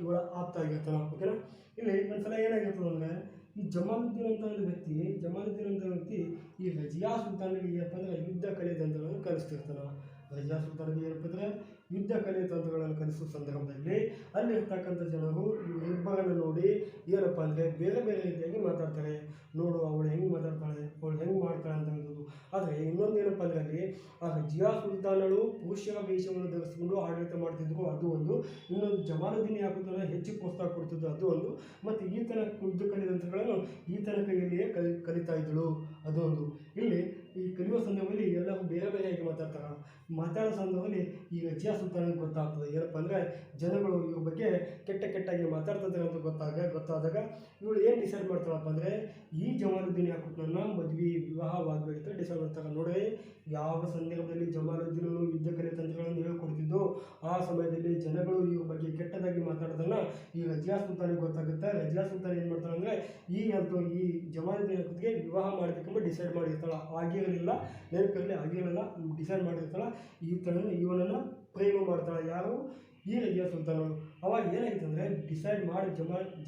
ಇವಳ ಆಪ್ತ ಆಗಿರ್ತಾನೆ. ಓಕೆನಾ? ಇಲ್ಲಿ ಒಂದ್ಸಲ ಏನಾಗಿರ್ತದೆ ಅಂದರೆ ಈ ಜಮಾಲುದ್ದೀನ್ ಅಂತ ವ್ಯಕ್ತಿ ಈ ರಜಿಯಾ ಸುಲ್ತಾನಿಗೆ ಏನಪ್ಪ ಅಂದರೆ ಯುದ್ಧ ಕಲೆ ತಂತ್ರಗಳನ್ನು ಕಲಿಸ್ತಿರ್ತಾನೆ. ರಜಿಯಾ ಸುಲ್ತಾನಿಗೆ ಏನಪ್ಪ ಅಂದರೆ ಯುದ್ಧ ಕಲೆ ತಂತ್ರಗಳನ್ನು ಕಲಿಸುವ ಸಂದರ್ಭದಲ್ಲಿ ಅಲ್ಲಿರ್ತಕ್ಕಂಥ ಜನರು ಇವರಿಬ್ಬರನ್ನು ನೋಡಿ ಏನಪ್ಪ ಅಂದರೆ ಬೇರೆ ಬೇರೆ ರೀತಿಯಾಗಿ ಮಾತಾಡ್ತಾರೆ. ನೋಡು, ಅವಳು ಹೆಂಗೆ ಮಾತಾಡ್ತಾಳೆ, ಅವಳು ಹೆಂಗೆ ಮಾಡ್ತಾಳೆ ಅಂತ ಹೇಳೋದು. ಆದರೆ ಇನ್ನೊಂದು ಏನಪ್ಪ ಅಂದರೆ ಅಲ್ಲಿ ಆ ರಜಿಯಾ ಸುಲ್ತಾನಳು ಪುರುಷರ ವೇಷವನ್ನು ಧರಿಸಿಕೊಂಡು ಆಡಳಿತ ಮಾಡ್ತಿದ್ರು, ಅದು ಒಂದು. ಇನ್ನೊಂದು ಜಮಾಲುದ್ದೀನ್ ಯಾಕೂತನ ಹೆಚ್ಚು ಪ್ರೋತ್ಸಾಹ ಕೊಡ್ತಿದ್ದು, ಅದು ಒಂದು. ಮತ್ತು ಈತನ ಯುದ್ಧ ಕಲೆ ತಂತ್ರಗಳನ್ನು ಈತನ ಕೈಯಲ್ಲಿಯೇ ಕಲಿತಾ ಇದ್ದಳು, ಅದು ಒಂದು. ಇಲ್ಲಿ ಈ ಕಲಿಯುವ ಸಂದರ್ಭದಲ್ಲಿ ಎಲ್ಲರೂ ಬೇರೆ ಬೇರೆಯಾಗಿ ಮಾತಾಡ್ತಾರೆ. ಮಾತಾಡೋ ಸಂದರ್ಭದಲ್ಲಿ ಈ ರಜಿಯಾ ಸುಲ್ತಾನಿಗೆ ಗೊತ್ತಾಗ್ತದೆ. ಏನಪ್ಪ ಅಂದರೆ ಜನಗಳು ಇವ್ರ ಬಗ್ಗೆ ಕೆಟ್ಟಾಗಿ ಮಾತಾಡ್ತಿದ್ದಾರೆ ಅಂತ ಗೊತ್ತಾದಾಗ ಇವಳು ಏನು ಡಿಸೈಡ್ ಮಾಡ್ತಾಳಪ್ಪ ಅಂದರೆ ಈ ಜಮಾಲುದ್ದೀನ್ ಯಾಕೂತ್ನನ್ನ ವಿವಾಹವಾಗಬೇಕಂತ ಡಿಸೈಡ್ ಮಾಡ್ತಾರೆ. ನೋಡಿ, ಯಾವ ಸಂದರ್ಭದಲ್ಲಿ ಜಮಾಲುದ್ದೀನನು ಯುದ್ಧ ಕಲೆ ತಂತ್ರಗಳನ್ನು ಹೇಳ್ಕೊಡ್ತಿದ್ದು ಆ ಸಮಯದಲ್ಲಿ ಜನಗಳು ಇವ್ರ ಬಗ್ಗೆ ಕೆಟ್ಟದಾಗಿ ಮಾತಾಡೋದನ್ನು ಈ ರಜಿಯಾ ಸುಲ್ತಾನಿಗೆ ಗೊತ್ತಾಗುತ್ತೆ. ರಜಿಯಾ ಸುಲ್ತಾನ್ ಏನು ಮಾಡ್ತಾಳೆ ಅಂದರೆ ಈ ಜಮಾಲುದ್ದೀನ್ ಯಾಕೂತ್ಗೆ ವಿವಾಹ ಮಾಡಬೇಕೆಂಬ ಡಿಸೈಡ್ ಮಾಡಿರ್ತಾಳೆ. ಆಗಿರಲಿಲ್ಲ, ನೆನಪಿರಲಿ, ಆಗಿರಲಿಲ್ಲ, ಡಿಸೈಡ್ ಮಾಡಿರ್ತಾಳೆ. ಇವನನ್ನು ಪ್ರೇಮ ಮಾಡ್ತಾಳೆ. ಯಾರು? ಈ ರಜಿಯಾ ಸುಲ್ತಾನರು. ಅವಾಗ ಏನಾಯ್ತು ಅಂದರೆ ಡಿಸೈಡ್ ಮಾಡಿ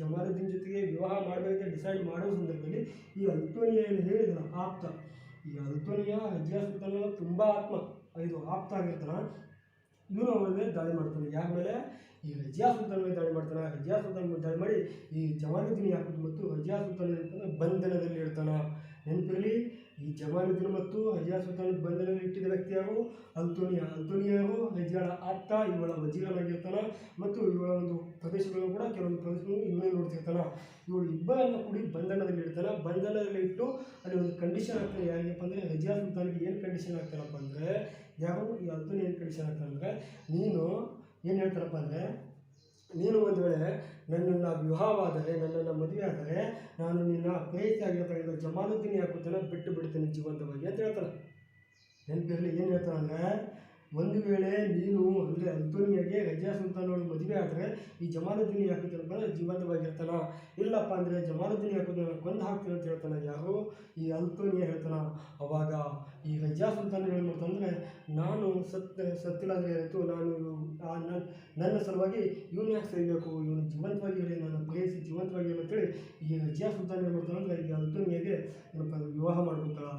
ಜಮಾಲುದ್ದೀನ್ ಜೊತೆಗೆ ವಿವಾಹ ಮಾಡಬೇಕಂತ ಡಿಸೈಡ್ ಮಾಡೋ ಸಂದರ್ಭದಲ್ಲಿ ಈ ಅಲ್ತೋನಿಯಾ ಏನು ಹೇಳಿದನ ಆಪ್ತ, ಈ ಅಲ್ತೋನಿಯಾ ರಜಿಯಾ ಸುಲ್ತಾನ ತುಂಬ ಆಪ್ತ ಆಗಿರ್ತಾನೆ. ಇವನು ಅವನ ಮೇಲೆ ದಾಳಿ ಮಾಡ್ತಾನೆ. ಯಾರ ಮೇಲೆ? ಈ ರಜಿಯಾ ಸುಲ್ತಾನ್ ಮೇಲೆ ದಾಳಿ ಮಾಡ್ತಾನೆ. ರಜಿಯಾ ಸುಲ್ತಾನ್ ಮೇಲೆ ದಾಳಿ ಮಾಡಿ ಈ ಜಮಾಲುದ್ದೀನ್ ಯಾಕೂತ್ ಮತ್ತು ರಜಿಯಾ ಸುಲ್ತಾನ್ ಏನಂತಂದ್ರೆ ಬಂಧನದಲ್ಲಿ ಇಡ್ತಾನೆ. ನೆನಪಿರಲಿ, ಈ ಜಮಾಲುದ್ದೀನ್ ಮತ್ತು ರಜಿಯಾ ಸುಲ್ತಾನ್ ಬಂಧನದಲ್ಲಿ ಇಟ್ಟಿದ್ದ ವ್ಯಕ್ತಿ ಯಾರು? ಅಲ್ತೋನಿಯಾರು ರಜಿಯಾಳ ಆಪ್ತ, ಇವಳ ವಜೀರನಾಗಿರ್ತಾನೆ ಮತ್ತು ಇವಳ ಒಂದು ಪ್ರದೇಶಗಳನ್ನು ಕೂಡ ಕೆಲವೊಂದು ಪ್ರದೇಶಗಳನ್ನು ಇವನೇ ನೋಡ್ತಿರ್ತಾನೆ. ಇವಳು ಇಬ್ಬರನ್ನು ಕೂಡಿ ಬಂಧನದಲ್ಲಿ ಇಡ್ತಾನೆ. ಬಂಧನದಲ್ಲಿ ಇಟ್ಟು ಅಲ್ಲಿ ಒಂದು ಕಂಡೀಷನ್ ಆಗ್ತಾನೆ. ಯಾರಿಗಪ್ಪ ಅಂದರೆ ರಜಿಯಾ ಸುಲ್ತಾನ್ಗೆ ಏನು ಕಂಡೀಷನ್ ಆಗ್ತಾನಪ್ಪ ಅಂದರೆ, ಯಾರು? ಈ ಅಲ್ತೋನಿಯಾ ಏನು ಕಂಡೀಷನ್ ಆಗ್ತಾನೆ ಅಂದರೆ, ನೀನು ಏನು ಹೇಳ್ತಾರಪ್ಪ ಅಂದರೆ, ನೀನು ಒಂದು ವೇಳೆ ನನ್ನನ್ನು ವಿವಾಹವಾದರೆ, ನನ್ನನ್ನು ಮದುವೆ ಆದರೆ ನಾನು ನಿನ್ನ ಪ್ರೇಯಸಿಯಾಗಿರ್ತಕ್ಕಂಥ ಜಮಾಲುದ್ದೀನ್ ಯಾಕೂತನ ಬಿಟ್ಟು ಬಿಡ್ತೇನೆ ಜೀವಂತವಾಗಿ ಅಂತ ಹೇಳ್ತಾನೆ. ನೆನಪಿರಲಿ, ಏನು ಹೇಳ್ತಾನೆ ಅಂದರೆ, ಒಂದು ವೇಳೆ ನೀನು ಅಂದರೆ ಅಲ್ತೋನಿಯಾಗೆ ರಜಿಯಾ ಸುಲ್ತಾನವಳು ಮದುವೆ ಆದರೆ ಈ ಜಮಾಲುದ್ದೀನ್ ಯಾಕೂತನಪ್ಪ ಅಂದರೆ ಜೀವಂತವಾಗಿರ್ತಾನೆ. ಇಲ್ಲಪ್ಪ ಅಂದರೆ ಜಮಾಲುದ್ದೀನ್ ಯಾಕೂತನ ಕೊಂದು ಹಾಕ್ತೀನಿ ಅಂತ ಹೇಳ್ತಾನೆ. ಯಾರು? ಈ ಅಲ್ತೋನಿಯಾ ಹೇಳ್ತಾನೆ. ಅವಾಗ ಈ ರಜಿಯಾ ಸುಲ್ತಾನ್ ಏನು ಮಾಡ್ತಾನೆ, ನಾನು ಸತ್ತಿಲ್ಲ ಅಂದರೆ ಆಯಿತು, ನನ್ನ ಸಲುವಾಗಿ ಇವನು ಯಾಕೆ ಸರಿಬೇಕು, ಇವನು ಜೀವಂತವಾಗಿರಲಿ, ನನ್ನ ಪ್ರೇಯಸಿ ಜೀವಂತವಾಗಿರಲಿ ಅಂತೇಳಿ ಈ ರಜಿಯಾ ಸುಲ್ತಾನ್ ಏನು ಮಾಡ್ತಾನೆ ಅಂದರೆ ಈ ಅಲ್ತೋನಿಯಾಗೆ ವಿವಾಹ ಮಾಡ್ಕೊತಾಳ.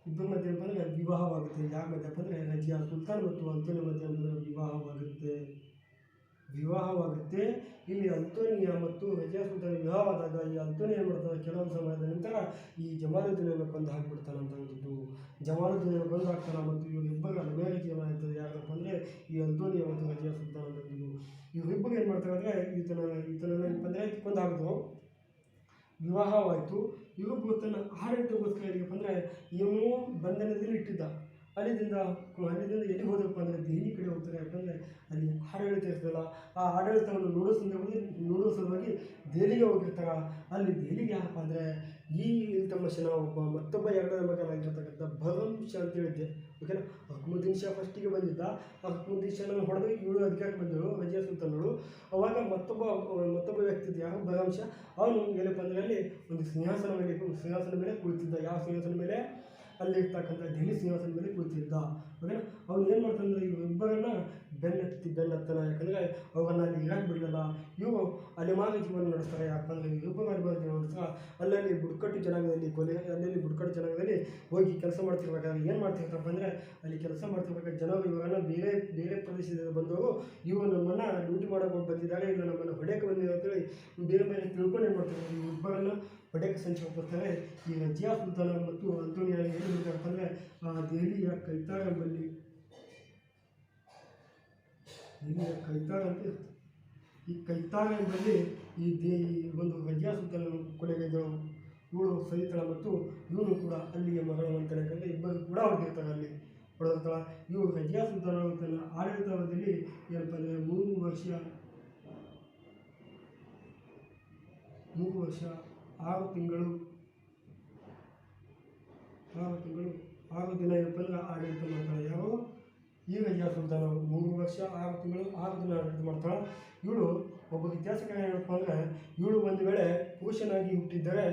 ಇಬ್ಬರ ಮಧ್ಯೆ ಏನಪ್ಪ ಅಂದರೆ ವಿವಾಹವಾಗುತ್ತೆ. ಯಾರ ಮಧ್ಯೆಪ್ಪ ಅಂದರೆ ರಜಿಯಾ ಸುಲ್ತಾನ್ ಮತ್ತು ಅಲ್ತೋನಿಯಾ ಮಧ್ಯೆ ವಿವಾಹವಾಗುತ್ತೆ. ಇಲ್ಲಿ ಅಲ್ತೋನಿಯಾ ಮತ್ತು ರಜಿಯಾ ಸುಲ್ತಾನ್ ವಿವಾಹವಾದಾಗ ಈ ಅಲ್ತೋನಿಯಾ ಏನು ಮಾಡ್ತಾರೆ, ಕೆಲವೊಂದು ಸಮಯದ ನಂತರ ಈ ಜಮಾಲುದ್ದೀನನ್ನು ಕೊಂದು ಹಾಕಿಬಿಡ್ತಾನೆ ಅಂತಂದಿದ್ದು. ಜಮಾಲುದ್ದೀನನ್ನು ಕೊಂದು ಹಾಕ್ತಾನೆ ಮತ್ತು ಇವರಿಬ್ಬರ ಲವ್ ಜೀವನ ಆಗ್ತದೆ. ಯಾಕಪ್ಪ ಅಂದರೆ ಈ ಅಲ್ತೋನಿಯಾ ಮತ್ತು ರಜಿಯಾ ಸುಲ್ತಾನ್ ಅಂತಂದಿದ್ದು. ಇವರಿಬ್ಬರು ಏನು ಮಾಡ್ತಾರೆ ಅಂದರೆ ಈತನನ್ನು ಏನಪ್ಪ ಅಂದರೆ ಕೊಂದು ಹಾಕಿದ್ರು. ವಿವಾಹವಾಯಿತು. ಇವರಿಬ್ಬರು ತನ್ನ ಆಡಳಿತಗೋಸ್ಕರ ಏನಪ್ಪ ಅಂದರೆ ಇವನು ಬಂಧನದಲ್ಲಿ ಇಟ್ಟಿದ್ದ. ಅಲ್ಲಿಂದ ಎಲ್ಲಿಗೆ ಹೋದಪ್ಪ ಅಂದರೆ ದೆಹಲಿ ಕಡೆ ಹೋಗ್ತಾರೆ. ಯಾಕಂದರೆ ಅಲ್ಲಿ ಆಡಳಿತ ಇರ್ತದಲ್ಲ, ಆ ಆಡಳಿತವನ್ನು ನೋಡೋ ಸಲುವಾಗಿ ದೆಹಲಿಗೆ ಹೋಗಿರ್ತಾರೆ. ಅಲ್ಲಿ ದೆಹಲಿಗೆ ಯಾರಪ್ಪ ಅಂದರೆ ಈ ಇಲ್ತಮಷನ ಮತ್ತೊಬ್ಬ ಎರಡನೇ ಮಗನಾಗಿರ್ತಕ್ಕಂಥ ಭರಂಶ ಅಂತ ಹೇಳಿದ್ದೆ. ಓಕೆನಾ? ಹಕ್ಮುದ್ದೀನ್ ಶಾ ಫಸ್ಟಿಗೆ ಬಂದಿದ್ದ. ಹಕ್ಮುದ್ದೀನ್ ಶಾನ ಹೊಡೆದು ಇವಳು ಅಧಿಕಾರಕ್ಕೆ ಬಂದಳು ರಜಿಯಾ ಸುಲ್ತಾನಳು. ಅವಾಗ ಮತ್ತೊಬ್ಬ ವ್ಯಕ್ತಿ ಇದ್ದ, ಯಾರು? ಭರಂಶ. ಅವನು ಏನಪ್ಪ ಅಂದರೆ ಅಲ್ಲಿ ಒಂದು ಸಿಂಹಾಸನ ಮೇಲೆ ಕುಳಿತಿದ್ದ. ಯಾವ ಸಿಂಹಾಸನ ಮೇಲೆ? ಅಲ್ಲಿರ್ತಕ್ಕಂಥ ದೆಹಲಿ ಸಿಂಹಾಸನ ಮೇಲೆ ಕುಳಿತಿದ್ದ. ಓಕೆನಾ? ಅವನು ಏನು ಮಾಡ್ತಾನೆ, ಇವರಿಬ್ಬರನ್ನ ಬೆನ್ನತ್ತಾನ. ಯಾಕಂದರೆ ಅವರನ್ನು ಅಲ್ಲಿ ಇರಾಕ್ ಬಿಡಲಿಲ್ಲ. ಇವರು ಅಲೆಮಾರಿ ಜೀವನ ನಡೆಸ್ತಾರೆ. ಯಾಕಂದರೆ ಇವರಿಬ್ಬರು ಅಲೆಮಾರಿ ಜೀವನ ನಡೆಸ್ತಾರೆ. ಅಲ್ಲಲ್ಲಿ ಬುಡಕಟ್ಟು ಜನಾಂಗದಲ್ಲಿ ಹೋಗಿ ಕೆಲಸ ಮಾಡ್ತಿರ್ಬೇಕಾದ್ರೆ ಏನು ಮಾಡ್ತಿರ್ತಾರಪ್ಪ ಅಂದರೆ, ಅಲ್ಲಿ ಕೆಲಸ ಮಾಡ್ತಿರ್ಬೇಕಾದ್ರೆ ಜನರು ಇವರನ್ನು ಬೇರೆ ಪ್ರದೇಶದಿಂದ ಬಂದವರು ಇವರು ನಮ್ಮನ್ನು ಲೂಟಿ ಮಾಡೋಕೆ ಬಂದಿದ್ದಾರೆ, ಇಲ್ಲ ನಮ್ಮನ್ನು ಹೊಡೆಯಕ್ಕೆ ಬಂದಿದ್ದಾರೆ ಅಂತೇಳಿ ಬೇರೆ ತಿಳ್ಕೊಂಡು ಏನು ಮಾಡ್ತಾರೆ, ಇವರಿಬ್ಬರನ್ನು ಹೊಡೆಯಕ್ಕೆ ಸಂಚು ಹೋಗ್ತಾರೆ. ಈ ರಜಿಯಾ ಸುಲ್ತಾನ ಮತ್ತು ಅಲ್ತೋನಿಯಾ ಏನು ಹೇಳ್ತಾರಪ್ಪ ಅಂದರೆ ದೆಹಲಿಯ ಕೈತಾಳ ಎಂಬಲ್ಲಿ ಈ ಕೈತಾಳ ಎಂಬಲ್ಲಿ ಒಂದು ರಜಿಯಾ ಸುಲ್ತಾನ ಕೊಲೆಗೈದಳು. ಇವಳು ಸಹಿತಳ ಮತ್ತು ಇವನು ಕೂಡ ಅಲ್ಲಿಗೆ ಮರಣವಂತನ. ಯಾಕಂದರೆ ಇಬ್ಬರು ಕೂಡ ಹೊಡೆದಿರ್ತಾರೆ, ಅಲ್ಲಿ ಹೊಡೆದಿರ್ತಾಳ. ಇವರು ರಜಿಯಾ ಸುಲ್ತಾನ ತನ್ನ ಆಡಳಿತಾವಧಿಯಲ್ಲಿ ಏನಪ್ಪ ಅಂದರೆ 3 ವರ್ಷ 6 ತಿಂಗಳು 6 ದಿನ ಏನಪ್ಪ ಅಂದರೆ ಆಡಳಿತ ಮಾಡ್ತಾಳೆ. ಯಾವ? ಈ ರಜಿಯಾ ಸುಲ್ತಾನ 3 ವರ್ಷ 6 ತಿಂಗಳು 6 ದಿನ ಆಡಳಿತ ಮಾಡ್ತಾಳೆ. ಇವಳು ಒಬ್ಬ ಇತಿಹಾಸಕಾರ ಏನಪ್ಪ ಅಂದರೆ, ಇವಳು ಒಂದು ವೇಳೆ ಪುರುಷನಾಗಿ ಹುಟ್ಟಿದ್ದರೆ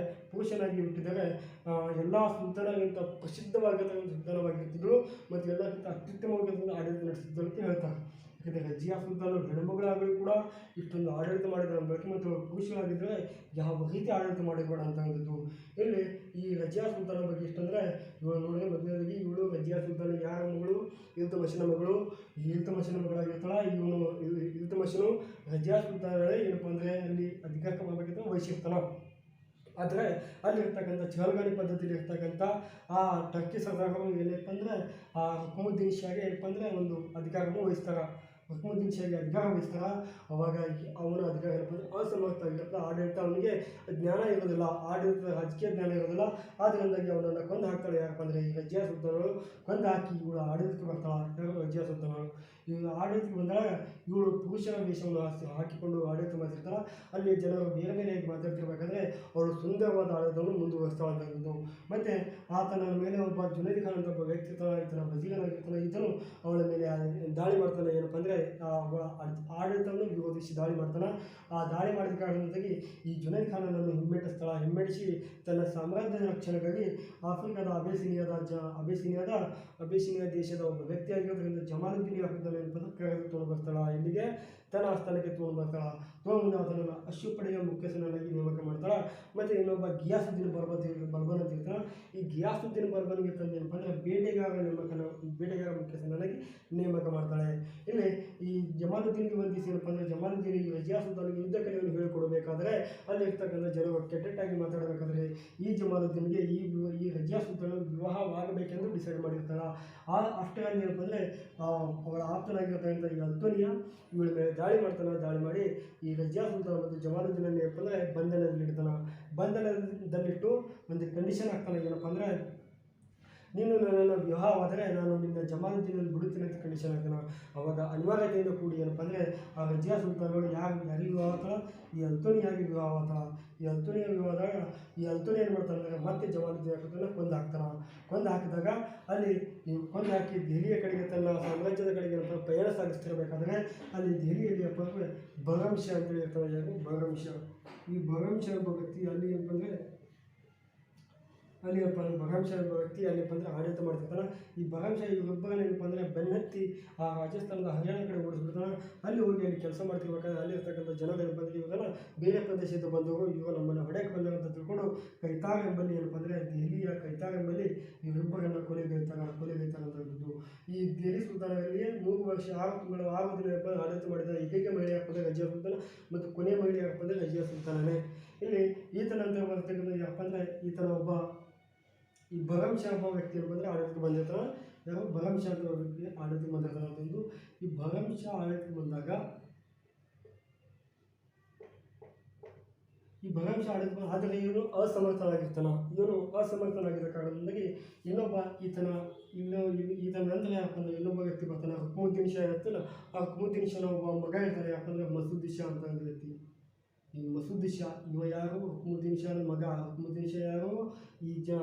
ಎಲ್ಲ ಸುಲ್ತಾನಗಿಂತ ಪ್ರಸಿದ್ಧವಾಗಿರ್ತಕ್ಕಂಥ ಸುಲ್ತಾನವಾಗಿರ್ತಿದ್ರು ಮತ್ತು ಎಲ್ಲಕ್ಕಿಂತ ಅತ್ಯುತ್ತಮವಾಗಿರ್ತಕ್ಕಂಥ ಆಡಳಿತ ನಡೆಸಿದ್ರು ಅಂತ ಹೇಳ್ತಾರೆ. ಯಾಕಂದರೆ ರಜಿಯಾ ಸುಲ್ತಾನರು ಹೆಣ್ಣುಮಗಳಾಗಲಿ ಕೂಡ ಇಷ್ಟೊಂದು ಆಡಳಿತ ಮಾಡಿದ್ದಾರೆ ಅಂತ. ಮತ್ತು ಪುರುಷರಾಗಿದ್ದರೆ ಯಾವ ರೀತಿ ಆಡಳಿತ ಮಾಡಿರಬೇಡ ಅಂತ ಹೇಳಿದ್ದು. ಇಲ್ಲಿ ಈ ರಜಿಯಾ ಸುಲ್ತಾನ ಬಗ್ಗೆ ಇಷ್ಟಂದರೆ, ಇವಳು ನೋಡಿ ಮೊದಲನೇದಾಗಿ ಇವಳು ರಜಿಯಾ ಸುಲ್ತಾನ ಯಾರ ಮಗಳು? ಇಲ್ತಮಷನ ಮಗಳು. ಈ ಇಲ್ತಮಷನ ಮಗಳಾಗಿರ್ತಾಳೆ. ಇಲ್ತಮಷನು ರಜಿಯಾ ಸುಲ್ತಾನಗಳೇ ಏನಪ್ಪ ಅಂದರೆ ಅಲ್ಲಿ ಅಧಿಕಾರಕ್ಕೆ ಬರಬೇಕಂತ ವಹಿಸಿರ್ತಾನೆ. ಆದರೆ ಅಲ್ಲಿರ್ತಕ್ಕಂಥ ಚಹಲ್ಗಾನಿ ಪದ್ಧತಿಯಲ್ಲಿ ಇರ್ತಕ್ಕಂಥ ಆ ಟರ್ಕಿ ಸರ್ದಾರರು ಏನಪ್ಪ ಅಂದರೆ ಆ ಹಕ್ಮುದ್ದೀನ್ ಶಾಗೆ ಏನಪ್ಪ ಅಂದರೆ ಒಂದು ಅಧಿಕಾರವನ್ನು ವಹಿಸ್ತಾರೆ. ಹುಕುಮುದ್ದೀನ್ ಶಾಗೆ ಅಧಿಕಾರ ವಹಿಸ್ತಾರ, ಅವಾಗ ಅವನ ಅಧಿಕಾರ ಅಸಮರ್ಥ ಆಗಿರುತ್ತೆ. ಆಡಳಿತ ಅವನಿಗೆ ಜ್ಞಾನ ಇರೋದಿಲ್ಲ, ಆಡಳಿತ ರಾಜಕೀಯ ಜ್ಞಾನ ಇರೋದಿಲ್ಲ. ಆದ್ದರಿಂದಾಗಿ ಅವನನ್ನು ಕೊಂದು ಹಾಕ್ತಾಳೆ. ಯಾಕಪ್ಪ ಅಂದರೆ ಈ ರಜಿಯಾ ಸುಲ್ತಾನಳು ಕೊಂದು ಹಾಕಿ ಇವಳು ಆಡಳಿತಕ್ಕೆ ಬರ್ತಾಳೆ. ಯಾರು ರಜಿಯಾ ಸುಲ್ತಾನಳು ಇವಳು ಆಡಳಿತಕ್ಕೆ ಬಂದಾಗ ಇವಳು ಪುರುಷರ ವೇಷವನ್ನು ಹಾಕಿಕೊಂಡು ಆಡಳಿತ ಮಾಡ್ತಿರ್ತಾಳೆ. ಅಲ್ಲಿ ಜನರು ಬೇರೆ ಬೇರೆಯಾಗಿ ಮಾತಾಡ್ತಿರ್ಬೇಕಾದ್ರೆ ಅವಳು ಸುಂದರವಾದ ಆಡಳಿತವನ್ನು ಮುಂದುವರಿಸ್ತಾಳೆ ಅಂತಂದು. ಮತ್ತು ಆತನ ಮೇಲೆ ಒಬ್ಬ ಜುನೈದ್ ಖಾನ್ ಅಂತ ಒಬ್ಬ ವ್ಯಕ್ತಿ ಈತನ ವಜೀರನಾಗಿರ್ತಾನೆ. ಈತನು ಅವಳ ಮೇಲೆ ದಾಳಿ ಮಾಡ್ತಾನೆ. ಏನಪ್ಪ ಅಂದರೆ ಆಡಳಿತವನ್ನು ವಿರೋಧಿಸಿ ದಾಳಿ ಮಾಡ್ತಾನೆ. ಆ ದಾಳಿ ಮಾಡಿದ ಕಾರಣದಿಂದಾಗಿ ಈ ಜುನೈದ್ ಖಾನನನ್ನು ಹಿಮ್ಮೆಟ್ಟಿಸಿ ತನ್ನ ಸಾಮ್ರಾಜ್ಯದ ರಕ್ಷಣೆಗಾಗಿ ಆಫ್ರಿಕಾದ ಅಬೇಸಿನಿಯಾ ದೇಶದ ಒಬ್ಬ ವ್ಯಕ್ತಿಯಾಗಿರೋದ್ರಿಂದ ಜಮಾಲುದ್ದೀನ್ ಯಾಕಂತಾನೆ ಕರೆದುಕೊಂಡು ಬರ್ತಾಳ. ಇಲ್ಲಿಗೆ ತನ್ನ ಆಸ್ಥಾನಕ್ಕೆ ತೊಗೊಂಡು ಬರ್ತಾಳ. ತೊಗೊಂಡು ಅದನ್ನು ಅಶ್ವಪಡೆಯ ಮುಖ್ಯಸ್ಥನಾಗಿ ನೇಮಕ ಮಾಡ್ತಾಳೆ. ಮತ್ತು ಇನ್ನೊಬ್ಬ ಗಿಯಾಸುದ್ದೀನ್ ಬರ್ಬನ್ ಅಂತ ಇರ್ತಾನೆ. ಈ ಗಿಯಾಸುದ್ದೀನ್ ಬರ್ಬನ್ಗೆ ತಂದು ಏನಪ್ಪ ಅಂದರೆ ಬೇಟೆಗಾರ ಮುಖ್ಯಸ್ಥನಾಗಿ ನೇಮಕ ಮಾಡ್ತಾಳೆ. ಇಲ್ಲಿ ಈ ಜಮಾಲುದ್ದೀನ್ಗೆ ಬಂಧಿಸಿ ಏನಪ್ಪ ಅಂದರೆ ಜಮಾಲುದ್ದೀನ್ ಈ ರಜಿಯಾ ಸುಲ್ತಾನ್ಗೆ ಯುದ್ಧ ಕಲೆಯನ್ನು ಹೇಳಿಕೊಡಬೇಕಾದ್ರೆ ಅಲ್ಲಿ ಇರ್ತಕ್ಕಂಥ ಜನರು ಕೆಟ್ಟಟ್ಟಾಗಿ ಮಾತಾಡಬೇಕಾದ್ರೆ ಈ ಜಮಾಲುದ್ದೀನ್ಗೆ ಈ ರಜಿಯಾ ಸುಲ್ತಾನ್ ವಿವಾಹವಾಗಬೇಕೆಂದು ಡಿಸೈಡ್ ಮಾಡಿರ್ತಾಳೆ. ಅಷ್ಟರಲ್ಲಿ ಏನಪ್ಪ ಅಂದರೆ ಅವಳ ಆಪ್ತನಾಗಿರ್ತಕ್ಕಂಥ ಈ ಅಲ್ತೋನಿಯಾ ಇವಳ ಮೇಲೆ ದಾಳಿ ಮಾಡಿ ಈ ರಜಿಯಾ ಸುಲ್ತಾನ್ ಮತ್ತು ಜಮಾಲುದ್ದೀನನ್ನು ಏನಪ್ಪ ಅಂದರೆ ಬಂಧನದಲ್ಲಿಟ್ಟು ಒಂದು ಕಂಡೀಷನ್ ಹಾಕ್ತಾನೆ. ಏನಪ್ಪ ಅಂದರೆ ನೀನು ನನ್ನನ್ನು ವಿವಾಹವಾದರೆ ನಾನು ನಿನ್ನ ಜಮಾಲುದ್ದೀನನ್ನು ಬಿಡುತ್ತೀನಿ ಅಂತ ಕಂಡೀಷನ್ ಹಾಕ್ತಾನೆ. ಅವಾಗ ಅನಿವಾರ್ಯತೆಯಿಂದ ಕೂಡಿ ಏನಪ್ಪ ಅಂದರೆ ಆ ರಜಿಯಾ ಸುಲ್ತಾನ್ಗಳು ಯಾರಿಗೆ ವಿವಾಹ ಆಗ್ತಾಳ, ಈ ಅಲ್ತೋನಿಯಾಗಿ ವಿವಾಹ ಆಗ್ತಾಳ. ಈ ಅಲ್ತೋನಿಯಾ ವಿವಾಹದಾಗ ಈ ಅಲ್ತೋನಿಯಾ ಏನು ಮಾಡ್ತಾನೆ ಅಂದರೆ ಮತ್ತೆ ಜಮಾಲುದ್ದೀನ್ ಕೊಂದು ಹಾಕಿದಾಗ ಅಲ್ಲಿ ಕೊಂದು ಹಾಕಿ ದೆಹಲಿಯ ಕಡೆಗೆ ತನ್ನ ಸಾಮ್ರಾಜ್ಯದ ಕಡೆಗೆ ಪ್ರಯಾಣ ಸಾಗಿಸ್ತಿರಬೇಕಾದ್ರೆ ಅಲ್ಲಿ ದೆಹಲಿಯಲ್ಲಿ ಏನಪ್ಪ ಅಂದರೆ ಬಹರಂ ಶಾ ಅಂತೇಳಿ ಇರ್ತಾನೆ. ಈ ಬಹರಂ ಶಾ ಒಬ್ಬ ವ್ಯಕ್ತಿ ಅಲ್ಲಿ ಏನಪ್ಪ ಅಂದರೆ ಬಹರಂ ಶಾ ಒಬ್ಬ ವ್ಯಕ್ತಿ ಏನಪ್ಪ ಅಂದರೆ ಆಡಳಿತ ಮಾಡ್ತಿರ್ತಾನೆ. ಈ ಬಹರಂ ಶಾ ಇವರೊಬ್ಬರನ್ನ ಏನಪ್ಪ ಅಂದರೆ ಬೆನ್ನತ್ತಿ ಆ ರಾಜಸ್ಥಾನದ ಹರಿಯಾಣ ಕಡೆ ಓಡಿಸ್ಬಿಡ್ತಾನೆ. ಅಲ್ಲಿ ಹೋಗಿ ಅಲ್ಲಿ ಕೆಲಸ ಮಾಡ್ತಿರ್ಬೇಕಾದ್ರೆ ಅಲ್ಲಿ ಇರ್ತಕ್ಕಂಥ ಜನರು ಏನಪ್ಪ ಅಂದರೆ ಇವರೆಲ್ಲ ಬೇರೆ ಪ್ರದೇಶದಿಂದ ಬಂದವರು, ಇವರು ನಮ್ಮನ್ನು ಹೊಡೆಯಕ್ಕೆ ಬಂದರು ಅಂತ ತಿಳ್ಕೊಂಡು ಕೈತಾರ್ ಎಂಬಲ್ಲಿ ಏನಪ್ಪ ಅಂದರೆ ದೆಹಲಿಯ ಕೈತಾರ್ ಎಂಬಲ್ಲಿ ಇವರಿಬ್ಬರನ್ನು ಕೊಲೆಗೈತಾರಂಥದ್ದು. ಈ ದೆಹಲಿ ಸುಲ್ತಾನರಲ್ಲಿ 3 ವರ್ಷ 6 ತಿಂಗಳು 6 ದಿನ ಆಡಳಿತ ಮಾಡಿದ ಏಕೈಕ ಮಹಿಳೆ ಯಾಕಪ್ಪ ಅಂದರೆ ರಜಿಯಾ ಸುಲ್ತಾನ ಮತ್ತು ಕೊನೆಯ ಮಹಿಳೆ ಯಾಕಪ್ಪ ಅಂದರೆ ರಜಿಯಾ ಸುಲ್ತಾನನೇ. ಇಲ್ಲಿ ಈತನ ನಂತರ ಬರ್ತಕ್ಕಂಥ ಯಾಕಪ್ಪ ಅಂದರೆ ಈತನ ಒಬ್ಬ ಈ ಬಹರಂ ಶಾ ಒಬ್ಬ ವ್ಯಕ್ತಿ ಬಂದರೆ ಆಡಳಿತಕ್ಕೆ ಬಂದಿರ್ತಾನೆ. ಯಾರು ಬಹರಂ ಶಾ ಅಂತ ವ್ಯಕ್ತಿ ಆಡಳಿತಕ್ಕೆ ಬಂದಿರ್ತಾನೆ ಅಂತಂದು. ಈ ಬಹರಂ ಶಾ ಆಡಳಿತಕ್ಕೆ ಬಂದಾಗ ಆದರೆ ಇವನು ಅಸಮರ್ಥನಾಗಿದ್ದ ಕಾರಣದಿಂದಾಗಿ ಈತನ ನಂತರ ಯಾಕಂದರೆ ಇನ್ನೊಬ್ಬ ವ್ಯಕ್ತಿ ಬರ್ತಾನೆ. ಹುಕುಮುದ್ದೀನ್ ಶಾ ಇರ್ತಲ್ಲ, ಆ ಹುಕುಮುದ್ದೀನ್ ಶಾನ ಒಬ್ಬ ಮಗ ಇರ್ತಾರೆ. ಯಾಕಂದರೆ ಮಸೂದ್ ಶಾ ಅಂತ ವ್ಯಕ್ತಿ. ಈ ಮಸೂದ್ ಶಾ ಇವ ಯಾರು? ಹುಕುಮುದ್ದೀನ್ ಶಾನ ಮಗ. ಹುಕುಮುದ್ದೀನ್ ಶಾ ಯಾರು? ಈ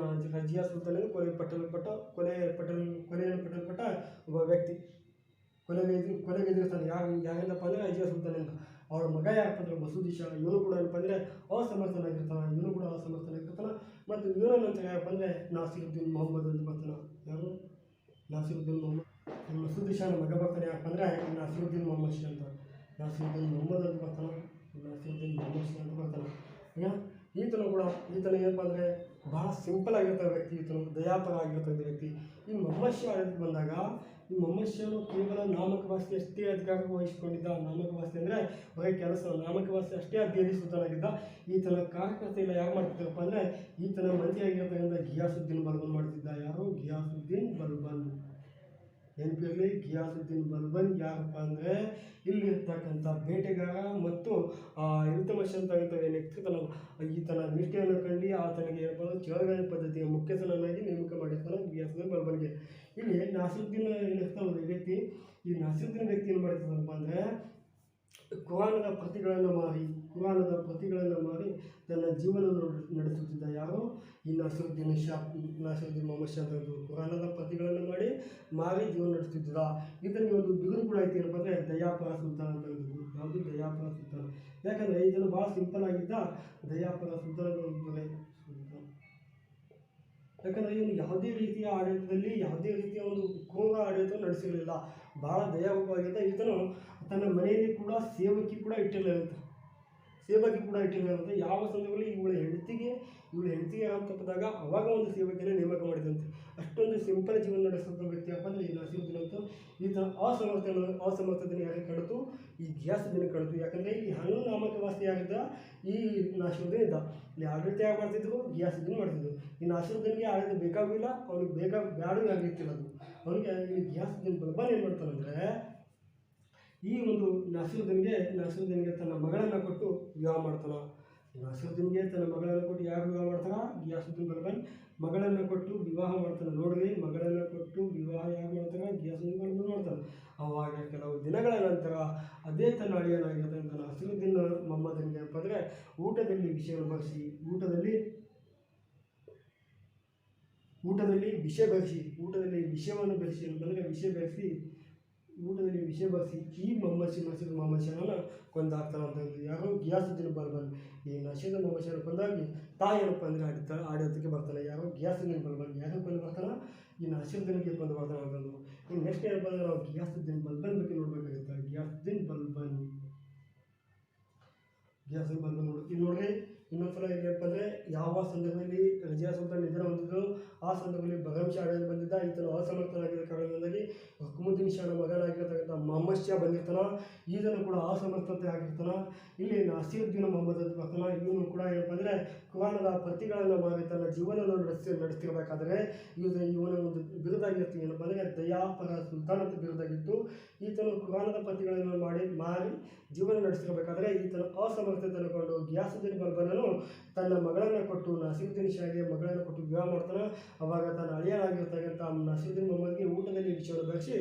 ರಜಿಯಾ ಸುಲ್ತಾನನ್ನು ಕೊಲೆಯನ್ನು ಪಟ್ಟಲ್ಪಟ್ಟ ಒಬ್ಬ ವ್ಯಕ್ತಿ. ಕೊಲೆಗೈದಿರ್ತಾನೆ. ಯಾರಿಂದಪ್ಪ ಅಂದರೆ ರಜಿಯಾ ಸುಲ್ತಾನಿಂದ. ಅವಳ ಮಗ ಯಾರಪ್ಪ ಅಂದರೆ ಮಸೂದ್ ಶಾ. ಇವನು ಕೂಡ ಏನಪ್ಪ ಅಂದರೆ ಅಸಮರ್ಥನಾಗಿರ್ತಾನೆ. ಮತ್ತು ಇವನ ನಂತರ ಯಾರಪ್ಪ ಅಂದರೆ ನಾಸಿರುದ್ದೀನ್ ಮೊಹಮ್ಮದ್ ಅಂತ ಬರ್ತಾನೆ. ಯಾರು? ನಾಸಿರುದ್ದೀನ್ ಮೊಹಮ್ಮದ್. ಮಸೂದ್ ಶಾನ ಮಗ ಬರ್ತಾನೆ. ಯಾಕಪ್ಪ ಅಂದರೆ ನಾಸಿರುದ್ದೀನ್ ಮೊಹಮ್ಮದ್ ಶಾ ಅಂತ ಬರ್ತಾನೆ. ಈತನು ಏನಪ್ಪ ಅಂದರೆ ಭಾಳ ಸಿಂಪಲ್ ಆಗಿರ್ತಾರೆ ವ್ಯಕ್ತಿ. ಈತನು ದಯಾಪರ ಆಗಿರ್ತಕ್ಕಂಥ ವ್ಯಕ್ತಿ. ಈ ಮೊಹಮ್ಮದ್ ಶಾ ಆಡಳಿತಕ್ಕೆ ಬಂದಾಗ ಈ ಮೊಹಮ್ಮದ್ ಶಾನು ಕೇವಲ ನಾಮಕವಾಸ್ತಿ ಅಷ್ಟೇ ಅಧಿಕಾರ ವಹಿಸಿಕೊಂಡಿದ್ದ. ನಾಮಕವಾಸ್ತಿ ಅಂದರೆ ಬರೀ ಕೆಲಸ, ನಾಮಕವಾಸ್ತಿ ಅಷ್ಟೇ ದೆಹಲಿ ಸುಲ್ತಾನಾಗಿದ್ದ. ಈತನ ಕಾರ್ಯಕರ್ತೆಲ್ಲ ಯಾರು ಮಾಡ್ತಿದ್ದರಪ್ಪ ಅಂದರೆ ಈತನ ಮಂತ್ರಿ ಆಗಿರ್ತಕ್ಕಂಥ ಗಿಯಾಸುದ್ದೀನ್ ಬಲ್ಬನ್ ಮಾಡ್ತಿದ್ದ. ಯಾರು? ಗಿಯಾಸುದ್ದೀನ್ ಬಲ್ಬನ್. ನೆನಪಿರಲಿ, ಗಿಯಾಸುದ್ದೀನ್ ಬಲ್ಬನ್ ಯಾರಪ್ಪ ಅಂದರೆ ಇಲ್ಲಿರ್ತಕ್ಕಂಥ ಬೇಟೆಗಾರ ಮತ್ತು ಇಲ್ತಮಷ್ ಅಂತಕ್ಕಂಥ ಏನಿರ್ತಿರ್ತಾನಲ್ಲ ಈತನ ನಿಷ್ಠೆಯನ್ನು ಕಂಡು ಆತನಿಗೆ ಏನಪ್ಪ ಅಂದರೆ ಚೇಳಗಣಿ ಪದ್ಧತಿಯ ಮುಖ್ಯಸ್ಥನಾಗಿ ನೇಮಕ ಮಾಡಿರ್ತಾನೆ ಗಿಯಾಸುದ್ದೀನ್ ಬಲ್ಬನ್ಗೆ. ಇಲ್ಲಿ ನಾಸಿರುದ್ದೀನ್ ಏನಿರ್ತಾನಲ್ಲ ಈ ವ್ಯಕ್ತಿ, ಈ ನಾಸಿರುದ್ದೀನ್ ವ್ಯಕ್ತಿ ಏನು ಮಾಡಿರ್ತಾನಪ್ಪ ಅಂದರೆ ಕುರಾನದ ಪ್ರತಿಗಳನ್ನು ಮಾರಿ ತನ್ನ ಜೀವನ ನಡೆಸುತ್ತಿದ್ದ. ಯಾರು? ಈ ನಾಸಿರುದ್ದೀನ್ ಮೊಹಮ್ಮದ್ ಶಾ ಅಂತದ್ದು ಕುರಾನದ ಪ್ರತಿಗಳನ್ನು ಮಾರಿ ಜೀವನ ನಡೆಸುತ್ತಿದ್ದ. ಇದರಲ್ಲಿ ಒಂದು ಬಿರುದು ಕೂಡ ಐತಿ. ಏನಪ್ಪ ಅಂದರೆ ದಯಾಪರ ಸುಲ್ತಾನ್ ಅಂತ ಹೇಳಿದ್ರು. ಯಾವುದು? ದಯಾಪರ ಸುಲ್ತಾನ್. ಯಾಕಂದರೆ ಇದನ್ನು ಭಾಳ ಸಿಂಪಲ್ ಆಗಿದ್ದ ದಯಾಪರ ಸುಲ್ತಾನ್ಗಳು. ಯಾಕಂದರೆ ಇವನು ಯಾವುದೇ ರೀತಿಯ ಆಡಳಿತದಲ್ಲಿ ಯಾವುದೇ ರೀತಿಯ ಒಂದು ಕ್ರೂರ ಆಡಳಿತ ನಡೆಸಿರಲಿಲ್ಲ. ಭಾಳ ದಯಾಭಾವವಾಗಿದ್ದ. ಈತನು ತನ್ನ ಮನೆಯಲ್ಲಿ ಕೂಡ ಸೇವಕಿ ಕೂಡ ಇಟ್ಟಿರಲಿಲ್ಲ. ಯಾವ ಸಂದರ್ಭದಲ್ಲಿ ಇವಳ ಹೆಂಡತಿಗೆ ತಪ್ಪಿದಾಗ ಅವಾಗ ಒಂದು ಸೇವಕಿಯನ್ನು ನೇಮಕ ಮಾಡಿದಂತೆ. ಅಷ್ಟೊಂದು ಸಿಂಪಲ್ ಜೀವನ ನಡೆಸುವಂಥ ವ್ಯಕ್ತಿ ಯಾಕಪ್ಪ ಅಂದರೆ ಈ ನಾಸಿರುದ್ದೀನ್ ಅಂತ. ಈತನ ಅಸಮರ್ಥತೆಯನ್ನು ಯಾರಿಗೆ ಕಡಿತು? ಈ ಗಿಯಾಸುದ್ದೀನ್ ಕಡಿತು. ಯಾಕಂದರೆ ಈ ಹಣ್ಣು ನಾಮಕವಾಸ್ತಿ ಆಗಿದ್ದ ಈ ನಾಸಿರುದ್ದೀನ್ ಇದ್ದ. ಇಲ್ಲಿ ಆಡಳಿತ ಯಾರು ಮಾಡ್ತಿದ್ರು? ಗಿಯಾಸುದ್ದೀನ್ ಮಾಡ್ತಿದ್ರು. ಈ ನಾಸಿರುದ್ದೀನ್ಗೆ ಆಡಳಿತ ಬೇಕಾಗಿಲ್ಲ, ಅವ್ನಿಗೆ ಬ್ಯಾಡೂ ಆಗಿರ್ತಿಲ್ಲ ಅದು. ಅವನಿಗೆ ಈ ಗಿಯಾಸುದ್ದೀನ್ ಬಲ್ಬನ್ ಏನು ಮಾಡ್ತಾನಂದರೆ ಈ ಒಂದು ನಾಸಿರುದ್ದೀನ್ಗೆ ತನ್ನ ಮಗಳನ್ನು ಕೊಟ್ಟು ವಿವಾಹ ಮಾಡ್ತಾನೆ. ನಾಸಿರುದ್ದೀನ್ಗೆ ತನ್ನ ಮಗಳನ್ನು ಕೊಟ್ಟು ಯಾರು ವಿವಾಹ ಮಾಡ್ತಾನೆ? ಗಿಯಾಸುದ್ದೀನ್ ಬಲ್ಬನ್ ಮಗಳನ್ನು ಕೊಟ್ಟು ವಿವಾಹ ಮಾಡ್ತಾನೆ. ನೋಡ್ರಿ, ಮಗಳನ್ನು ಕೊಟ್ಟು ವಿವಾಹ ಯಾರು ಮಾಡ್ತಾನೆ? ಗಿಯಾಸುದ್ದೀನ್ ಬಲ್ಬನ್ ಮಾಡ್ತಾನೆ. ಅವಾಗ ಕೆಲವು ದಿನಗಳ ನಂತರ ಅದೇ ತನ್ನ ಅಳಿಯನಾಗಿರ್ತಕ್ಕಂಥ ನಾಸಿರುದ್ದೀನ್ ಮೊಹಮ್ಮದನಿಗೆ ಏನಪ್ಪ ಅಂದರೆ ಊಟದಲ್ಲಿ ವಿಷವನ್ನು ಬರೆಸಿ ಊಟದಲ್ಲಿ ವಿಷ ಬೆರೆಸಿ ಈ ಮೊಹಮ್ಮದ್ ಶಾಹನ ಕೊಂದಾಗ್ತಾನೆ ಅಂತ ಹೇಳಿದ್ರು. ಯಾರು? ಗಿಯಾಸುದ್ದೀನ್ ಬಲ್ಬನ್. ಈ ನಸೀರುದ್ದೀನ್ ಮೊಹಮ್ಮದ್ ಶಾಹನ ಕೊಂದಾಗಿ ತಾಯಿ ಏನಪ್ಪ ಅಂದರೆ ಆಡಳಿತಕ್ಕೆ ಬರ್ತಾನೆ. ಯಾರು? ಗಿಯಾಸುದ್ದೀನ್ ಬಲ್ಬನ್. ಯಾರು ಕೊಂದು ಬರ್ತಾನೆ? ಈ ನಸೀರುದ್ದೀನ್ಗೆ ಕೊಂದು ಬರ್ತಾನೆ ಅಂತಂದು. ಇನ್ನು ನೆಕ್ಸ್ಟ್ ಏನಪ್ಪ ಅಂದರೆ ನಾವು ಗಿಯಾಸುದ್ದೀನ್ ಬಲ್ಬನ್ ಬಗ್ಗೆ ನೋಡಬೇಕಾಗುತ್ತೆ. ಗಿಯಾಸುದ್ದೀನ್ ಬಲ್ಬನ್ ನೋಡ್ರಿ, ಇನ್ನೊಂದ್ಸಲ ಏನಪ್ಪ ಅಂದರೆ ಯಾವ ಸಂದರ್ಭದಲ್ಲಿ ರಜಿಯಾ ಸುಲ್ತಾನ್ ನಿಧನ ಹೊಂದಿದ್ರು ಆ ಸಂದರ್ಭದಲ್ಲಿ ಬಗಮ್ ಶಾ ಆಡಳಿತ ಬಂದಿದ್ದ. ಈತನು ಅಸಮರ್ಥನಾಗಿದ್ದ ಕಾರಣದಿಂದಾಗಿ ಹುಕುಮುದ್ದೀನ್ ಶಾನ ಮಗನಾಗಿರ್ತಕ್ಕಂಥ ಮೊಹಮ್ಮದ್ ಶಾ ಬಂದಿರ್ತಾನೆ. ಈತನು ಕೂಡ ಅಸಮರ್ಥತೆ ಆಗಿರ್ತಾನೆ. ಇಲ್ಲಿ ನಾಸಿರುದ್ದೀನ್ ಮೊಹಮ್ಮದ್ ಅಂತ ಬರ್ತಾನೆ. ಇವನು ಕೂಡ ಏನಪ್ಪ ಅಂದರೆ ಕುರಾನದ ಪ್ರತಿಗಳನ್ನು ಮಾಡಿ ತನ್ನ ಜೀವನವನ್ನು ನಡೆಸ್ತಿರಬೇಕಾದ್ರೆ ಇವನ ಒಂದು ಬಿರುದಾಗಿತ್ತು ಏನಪ್ಪ ಅಂದರೆ ದಯಾಪರ ಸುಲ್ತಾನ್ ಅಂತ ಬಿರುದಾಗಿತ್ತು. ಈತನು ಕುರಾನದ ಪ್ರತಿಗಳನ್ನು ಮಾರಿ ಜೀವನ ನಡೆಸ್ತಿರಬೇಕಾದ್ರೆ ಈತನು ಅಸಮರ್ಥತೆ ಕೊಂಡು ಗಿಯಾಸುದ್ದೀನ್ ಬಲ್ಬನನು ತನ್ನ ಮಗಳನ್ನು ಕೊಟ್ಟು ನಾಸಿರುದ್ದೀನ್ ಶಾಗೆ ಮಗಳನ್ನು ಕೊಟ್ಟು ವಿವಾಹ ಮಾಡ್ತಾನೆ. ಅವಾಗ ತನ್ನ ಅಳಿಯನಾಗಿರ್ತಕ್ಕಂಥ ನಾಸಿರುದ್ದೀನ್ ಮೊಹಮ್ಮದ್ಗೆ ಊಟದಲ್ಲಿ ವಿಷಯವನ್ನು ಬೆಳೆಸಿ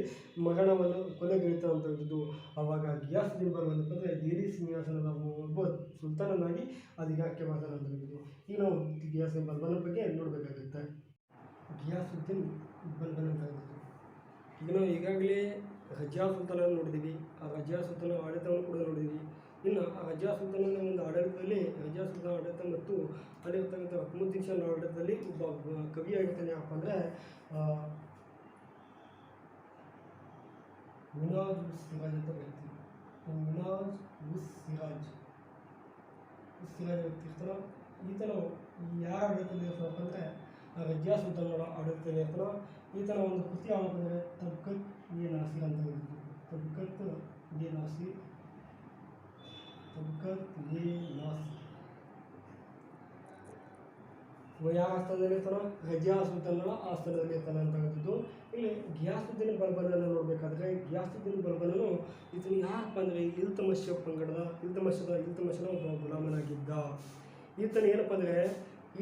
ಮಗನವನ್ನು ಕೊಲೆಗೈತಾನೆ ಅಂತ ಹೇಳಿದ್ದು. ಅವಾಗ ಗಿಯಾಸುದ್ದೀನ್ ಬಲ್ಬನ್ ಅಂತಂದರೆ ದಿಲ್ಲಿ ಸಿಂಹಾಸನದ ಒಬ್ಬ ಸುಲ್ತಾನನಾಗಿ ಅಧಿಕಾರಕ್ಕೆ ಬರ್ತಾನೆ ಅಂತ ಹೇಳಿದ್ದು. ಈಗ ನಾವು ಗಿಯಾಸುದ್ದೀನ್ ಬಲ್ಬನ್ ಬಗ್ಗೆ ನೋಡಬೇಕಾಗುತ್ತೆ. ಗಿಯಾಸುದ್ದೀನ್ ಬಲ್ಬನ್ ಅಂತ ಹೇಳಿದ್ದು ಈಗ ನಾವು ಈಗಾಗಲೇ ರಜಿಯಾ ಸುಲ್ತಾನನ್ನು ನೋಡಿದ್ದೀವಿ. ಆ ರಜಿಯಾ ಸುಲ್ತಾನ ಆಡಳಿತವನ್ನು ಕೂಡ ನೋಡಿದ್ದೀವಿ. ಇನ್ನು ಆ ರಜಿಯಾ ಸುಲ್ತಾನನ ಒಂದು ಆಡಳಿತದಲ್ಲಿ ರಜಿಯಾ ಸುಲ್ತಾನ ಆಡಳಿತ ಮತ್ತು ಅಲ್ಲಿರ್ತಕ್ಕಂಥ ಹುಕುಮುದ್ದೀನ್ ಶಾನ ಆಡಳಿತದಲ್ಲಿ ಒಬ್ಬ ಕವಿಯಾಗಿರ್ತಾನೆ. ಯಾಕಪ್ಪ ಅಂದರೆ ಮಿನಾಜ್ ಉಸ್ ಸಿರಾಜ್ ಅಂತ ವ್ಯಕ್ತಿ. ಮಿನಾಜ್ ಉಸ್ ಸಿರಾಜ್ ವ್ಯಕ್ತಿ ಇರ್ತಾನೆ. ಈತನು ಯಾರ ಆಡಳಿತದಲ್ಲಿ ಇರ್ತಾನಪ್ಪ ಅಂದರೆ ರಜಿಯಾ ಸುಲ್ತಾನರ ಆಡಳಿತದಲ್ಲಿ ಇರ್ತಾನೆ. ಈತನ ಒಂದು ಕೃತಿ ಯಾವಪ್ಪ ಅಂದರೆ ತಬ್ಕತ್ ಎ ನಾಸಿರ್ ಅಂತ ಹೇಳಿದ್ದು. ತಬ್ಕತ್ ಎ ನಾಸಿರ್ ಯಾವ ಸ್ಥಳದಲ್ಲಿ ಇರ್ತಾನೆ? ರಜಿಯಾ ಸುಲ್ತಾನರ ಆ ಸ್ಥಳದಲ್ಲಿ ಇರ್ತಾನೆ ಅಂತ ಹೇಳಿದ್ದು. ಇಲ್ಲಿ ಗಿಯಾಸುದ್ದೀನ್ ಬಲ್ಬನನ್ನು ನೋಡಬೇಕಾದ್ರೆ ಗಿಯಾಸುದ್ದೀನ್ ಬಲ್ಬನನು ಈತನು ಯಾಕಪ್ಪ ಅಂದರೆ ಇಲ್ತಮಷನ ಒಬ್ಬ ಗುಲಾಮನಾಗಿದ್ದ. ಈತನು ಏನಪ್ಪ ಅಂದರೆ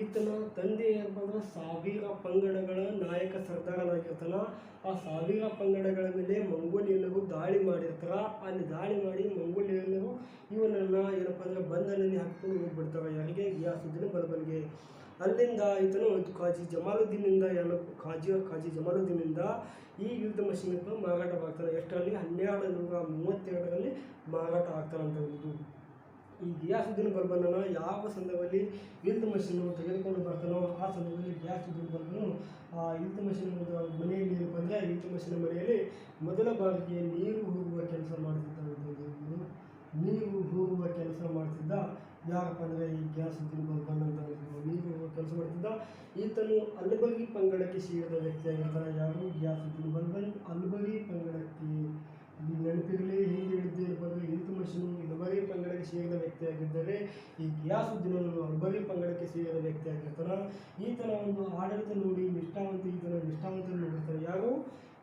ಈತನ ತಂದೆ ಏನಪ್ಪ ಅಂದರೆ 1000 ಪಂಗಡಗಳ ನಾಯಕ ಸರ್ದಾರನಾಗಿರ್ತಾನೆ. ಆ 1000 ಪಂಗಡಗಳ ಮೇಲೆ ಮಂಗೋಲಿಯನ್ನರು ದಾಳಿ ಮಾಡಿರ್ತಾರೆ. ಅಲ್ಲಿ ದಾಳಿ ಮಾಡಿ ಮಂಗೋಲಿಯನ್ನರು ಇವನನ್ನು ಏನಪ್ಪ ಅಂದರೆ ಬಂಧನಲ್ಲಿ ಹಾಕಿಕೊಂಡು ಹೋಗ್ಬಿಡ್ತಾರೆ. ಯಾರಿಗೆ? ಗಿಯಾಸುದ್ದೀನ್ ಬಲ್ಬನ್ಗೆ. ಅಲ್ಲಿಂದ ಈತನು ಖಾಜಿ ಜಮಾಲುದ್ದೀನಿಂದ ಈ ಇಲ್ತುಮಿಷ್ನಿಂದ ಮಾರಾಟವಾಗ್ತಾನೆ. ಎಷ್ಟರಲ್ಲಿ? 1232ರಲ್ಲಿ ಮಾರಾಟ ಆಗ್ತಾನೆ ಅಂತ ಹೇಳಿದ್ದು. ಈ ಗಿಯಾಸುದ್ದೀನ್ ಬಲ್ಬನನ್ನು ಯಾವ ಸಂದರ್ಭದಲ್ಲಿ ಇಲ್ತುಮಿಷನ್ನು ತೆಗೆದುಕೊಂಡು ಬರ್ತಾನೋ ಆ ಸಂದರ್ಭದಲ್ಲಿ ಗಿಯಾಸುದ್ದೀನ್ ಬಲ್ಬನು ಆ ಇಲ್ತುಮಿಷನ ಮನೆಯಲ್ಲಿ ಏನಪ್ಪ ಅಂದರೆ ಇಲ್ತುಮಿಷನ ಮನೆಯಲ್ಲಿ ಮೊದಲ ಬಾರಿಗೆ ನೀರು ಹೋಗುವ ಕೆಲಸ ಮಾಡ್ತಿದ್ದ. ಯಾರಪ್ಪ ಅಂದರೆ ಈ ಗಿಯಾಸುದ್ದೀನ್ ಬಲ್ಬನ್ ಅಂತ ನೀರು ಹೋಗುವ ಕೆಲಸ ಮಾಡ್ತಿದ್ದ. ಈತನು ಅಲ್ಬರಿ ಪಂಗಡಕ್ಕೆ ಸೇರಿದ ವ್ಯಕ್ತಿಯಾಗಿರ್ತಾನೆ. ಯಾರು? ಗಿಯಾಸುದ್ದೀನ್ ಬಲ್ಬನ್ ಅಲ್ಬರಿ ಪಂಗಡಕ್ಕೆ. ನೆನಪಿರಲಿ, ಹಿಂದೆ ಹೇಳಿದ್ದೇನೆ ಬಂದರೆ ಇಲ್ತುಮಿಷನು ಅಲ್ಬರಿ ಪಂಗಡಕ್ಕೆ ಸೇರಿದ ವ್ಯಕ್ತಿಯಾಗಿದ್ದರೆ ಈ ಗಿಯಾಸುದ್ದೀನನು ಅಲ್ಬರಿ ಪಂಗಡಕ್ಕೆ ಸೇರಿದ ವ್ಯಕ್ತಿಯಾಗಿರ್ತಾನೆ. ಈತನ ಒಂದು ಆಡಳಿತ ನೋಡಿ ನಿಷ್ಠಾವಂತನು ನೋಡಿರ್ತಾನೆ. ಯಾರು?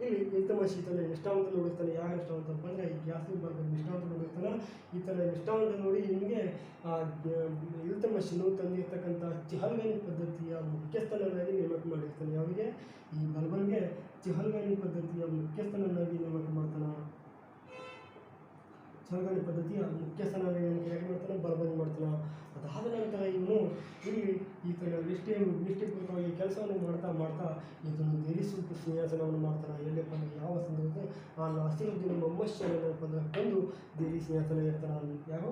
ಇಲ್ಲಿ ಇಲ್ತುಮಿಷ್ ಈತನ ನಿಷ್ಠಾವಂತ ನೋಡಿರ್ತಾನೆ. ಯಾರು ನಿಷ್ಠಾವಂತಪ್ಪ ಅಂದರೆ ಈ ಗಿಯಾಸುದ್ದೀನ್ ಬಲ್ಬನ್ ನಿಷ್ಠಾವಂತ ನೋಡಿರ್ತಾನೆ. ಈತನ ನಿಷ್ಠಾವಂತ ನೋಡಿ ಇವನಿಗೆ ಇಲ್ತುಮಿಷನು ತಂದಿರ್ತಕ್ಕಂಥ ಚಹಲ್ಗಾನಿ ಪದ್ಧತಿಯ ಮುಖ್ಯಸ್ಥನನ್ನಾಗಿ ನೇಮಕ ಮಾಡಿರ್ತಾನೆ. ಯಾರಿಗೆ? ಈ ಬಲ್ಬನ್ಗೆ ಚಹಲ್ಗಾನಿ ಪದ್ಧತಿಯ ಮುಖ್ಯಸ್ಥನನ್ನಾಗಿ ನೇಮಕ ಮಾಡ್ತಾನೆ. ಚಹಲ್ಗಾನಿ ಪದ್ಧತಿಯ ಮುಖ್ಯಸ್ಥನಾಗಿ ಹೇಗೆ ಮಾಡ್ತಾನೆ? ಬಲ್ಬನ್ ಮಾಡ್ತಾನೆ. ಅದಾದ ನಂತರ ಇವನು ಇಲ್ಲಿ ಈತನ ನಿಷ್ಠೆಪೂರ್ವಕವಾಗಿ ಕೆಲಸವನ್ನು ಮಾಡ್ತಾ ಈತನು ದಿಲ್ಲಿ ಸಿಂಹಾಸನವನ್ನು ಮಾಡ್ತಾನೆ. ಎಲ್ಲಿಯಪ್ಪ ಅಂದರೆ ಯಾವ ಸಂದರ್ಭದಲ್ಲಿ ಆ ನಾಸಿರುದ್ದೀನ್ ಮೊಹಮ್ಮದ್ ಶಾನಪ್ಪ ಅಂದರೆ ಬಂದು ದಿಲ್ಲಿ ಸಿಂಹಾಸನ ಇರ್ತಾನೆ. ಯಾರು?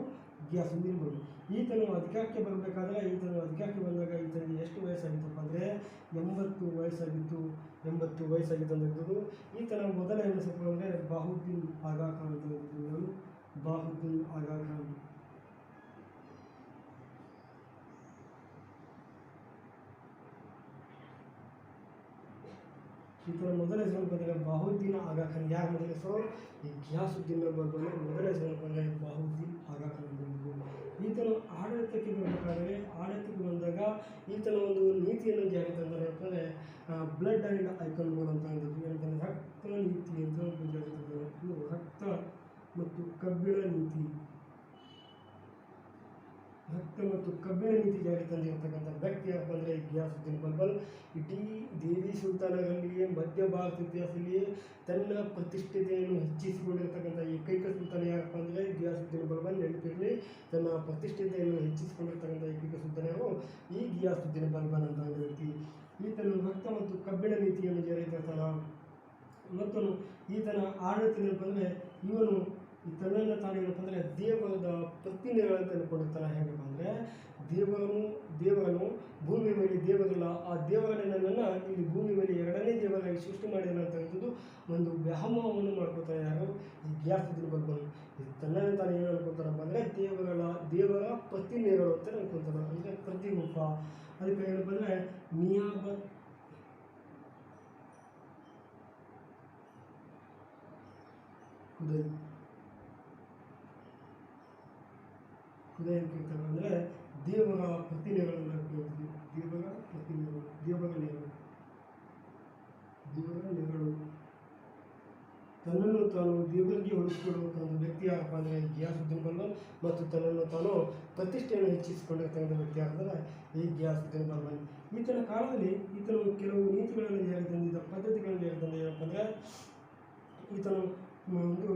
ಗಿಯಾಸುದ್ದೀನ್ ಬಲ್ಬನ್. ಈತನು ಅಧಿಕಾರಕ್ಕೆ ಬಂದಾಗ ಈತನಿಗೆ ಎಷ್ಟು ವಯಸ್ಸಾಗಿತ್ತಪ್ಪ ಅಂದರೆ 80 ವಯಸ್ಸಾಗಿತ್ತು. 80 ವಯಸ್ಸಾಗಿತ್ತು ಅಂತ ಹೇಳಿದ್ರು. ಈತನ ಮೊದಲ ಹೆಸರು ಅಂದರೆ ಬಾಹುದ್ದೀನ್ ಆಗಾ ಖಾನ್ ಅಂತ ಹೇಳಿದ್ರು. ಬಾಹುದ್ದೀನ್ ಆಗಾ ಖಾನ್. ಈತನ ಮೊದಲ ಹೆಸರು ಬಂದರೆ ಬಾಹುದ್ದೀನ್ ಆಗಾ ಖಾನ್. ಯಾರ ಮೊದಲ ಹೆಸರು? ಈ ಗಿಯಾಸುದ್ದೀನ್ ಬಲ್ಬನ್ ಮೊದಲ ಹೆಸರು ಬಂದರೆ ಬಾಹುದ್ದೀನ್ ಆಗಾ ಖಾನ್ ಬಂದಿದ್ದು. ಈತನು ಆಡಳಿತಕ್ಕೆ ಬಂದಾಗ ಈತನ ಒಂದು ನೀತಿಯನ್ನು ಜಾರಿ ತಂದರೆ ಅಂತಂದರೆ ಬ್ಲಡ್ ಆ್ಯಂಡ್ ಐಕಾನ್ ಬೋರ್ಡ್ ಅಂತ ಹೇಳಿದ್ರು. ಏನಂತಂದರೆ ರಕ್ತ ನೀತಿ ಅಂತ ಜಾರಿ ತಂದರು. ರಕ್ತ ಮತ್ತು ಕಬ್ಬಿಣ ನೀತಿ, ರಕ್ತ ಮತ್ತು ಕಬ್ಬಿಣ ನೀತಿ ಜಾರಿ ತಂದಿರತಕ್ಕಂಥ ವ್ಯಕ್ತಿ ಯಾರಪ್ಪ ಅಂದರೆ ಗಿಯಾಸುದ್ದೀನ್ ಬಲ್ಬನ್. ಇಡೀ ದೇವಿ ಸುಲ್ತಾನರಲ್ಲಿಯೇ ಮಧ್ಯ ಭಾರತ ಇತಿಹಾಸದಲ್ಲಿಯೇ ತನ್ನ ಪ್ರತಿಷ್ಠತೆಯನ್ನು ಹೆಚ್ಚಿಸಿಕೊಂಡಿರ್ತಕ್ಕಂಥ ಏಕೈಕ ಸುಲ್ತಾನ ಯಾರಪ್ಪ ಅಂದರೆ ಗಿಯಾಸುದ್ದೀನ್ ಬಲ್ಬನ್. ನೆನಪಿರಲಿ, ತನ್ನ ಪ್ರತಿಷ್ಠತೆಯನ್ನು ಹೆಚ್ಚಿಸಿಕೊಂಡಿರ್ತಕ್ಕಂಥ ಏಕೈಕ ಸುಲ್ತಾನರು ಈ ಗಿಯಾಸುದ್ದೀನ್ ಬಲ್ಬನ್ ಅಂತ ವ್ಯಕ್ತಿ. ಈತನು ರಕ್ತ ಮತ್ತು ಕಬ್ಬಿಣ ನೀತಿಯನ್ನು ಜಾರಿಗೆ ತರ್ತಾನ. ಮತ್ತು ಈತನ ಆಡಳಿತ ಏನಪ್ಪ ಅಂದರೆ ಇವನು ತನ್ನನ್ನು ತಾನು ಏನಪ್ಪ ಅಂದರೆ ದೇವರದ ಪ್ರತಿಮೆಗಳಂತ ಅನ್ಕೊಂಡಿರ್ತಾನೆ. ಹೇಗಪ್ಪ ಅಂದರೆ ದೇವರನ್ನು ಭೂಮಿ ಮೇಲೆ ದೇವರಲ್ಲ, ಆ ದೇವರನ್ನು ಇಲ್ಲಿ ಭೂಮಿ ಮೇಲೆ ಎರಡನೇ ದೇವರಾಗಿ ಸೃಷ್ಟಿ ಮಾಡಿದಾನೆ ಅಂತ ಹೇಳಿದ್ದು ಒಂದು ವ್ಯಾಮೋಹವನ್ನು ಮಾಡ್ಕೊತಾರೆ. ಯಾರು? ಈ ಗಿಯಾಸುದ್ದೀನ್ ಬಲ್ಬನ್. ತನ್ನನ್ನು ತಾನು ಏನು ಅನ್ಕೊತಾರಪ್ಪ ಅಂದರೆ ದೇವರ ಪ್ರತಿಮೆಗಳು ಅಂತ ಅನ್ಕೊತಾರೆ, ಅಂದರೆ ಪ್ರತಿರೂಪ. ಅದಕ್ಕೆ ಏನಪ್ಪ ಅಂದರೆ ನಿಯಾಬ ಖುದೈ ಕೇಳ್ತಾರೆ ಅಂದರೆ ದೇವರ ಪ್ರತಿಮೆಗಳನ್ನು ಕೇಳ್ತೀವಿ. ದೇವರ ನೆರಳು ತನ್ನನ್ನು ತಾನು ದೇವರಿಗೆ ಹೋಲಿಸಿಕೊಳ್ಳುವಂಥ ಒಂದು ವ್ಯಕ್ತಿ ಯಾರಪ್ಪ ಅಂದರೆ ಗಿಯಾಸುದ್ದೀನ್ ಬಲ್ಬನ್. ಮತ್ತು ತನ್ನನ್ನು ತಾನು ಪ್ರತಿಷ್ಠೆಯನ್ನು ಹೆಚ್ಚಿಸಿಕೊಂಡಿರ್ತಕ್ಕಂಥ ವ್ಯಕ್ತಿ ಯಾರಂದರೆ ಈ ಗಿಯಾಸುದ್ದೀನ್ ಬಲ್ಬನ್. ಈತನ ಕಾಲದಲ್ಲಿ ಈತನು ಕೆಲವು ನೀತಿಗಳನ್ನು ಜಾರಿ ತಂದಿದ್ದ, ಪದ್ಧತಿಗಳನ್ನು ಜಾರಿ ತಂದ. ಏನಪ್ಪ ಅಂದರೆ ಈತನು ಒಂದು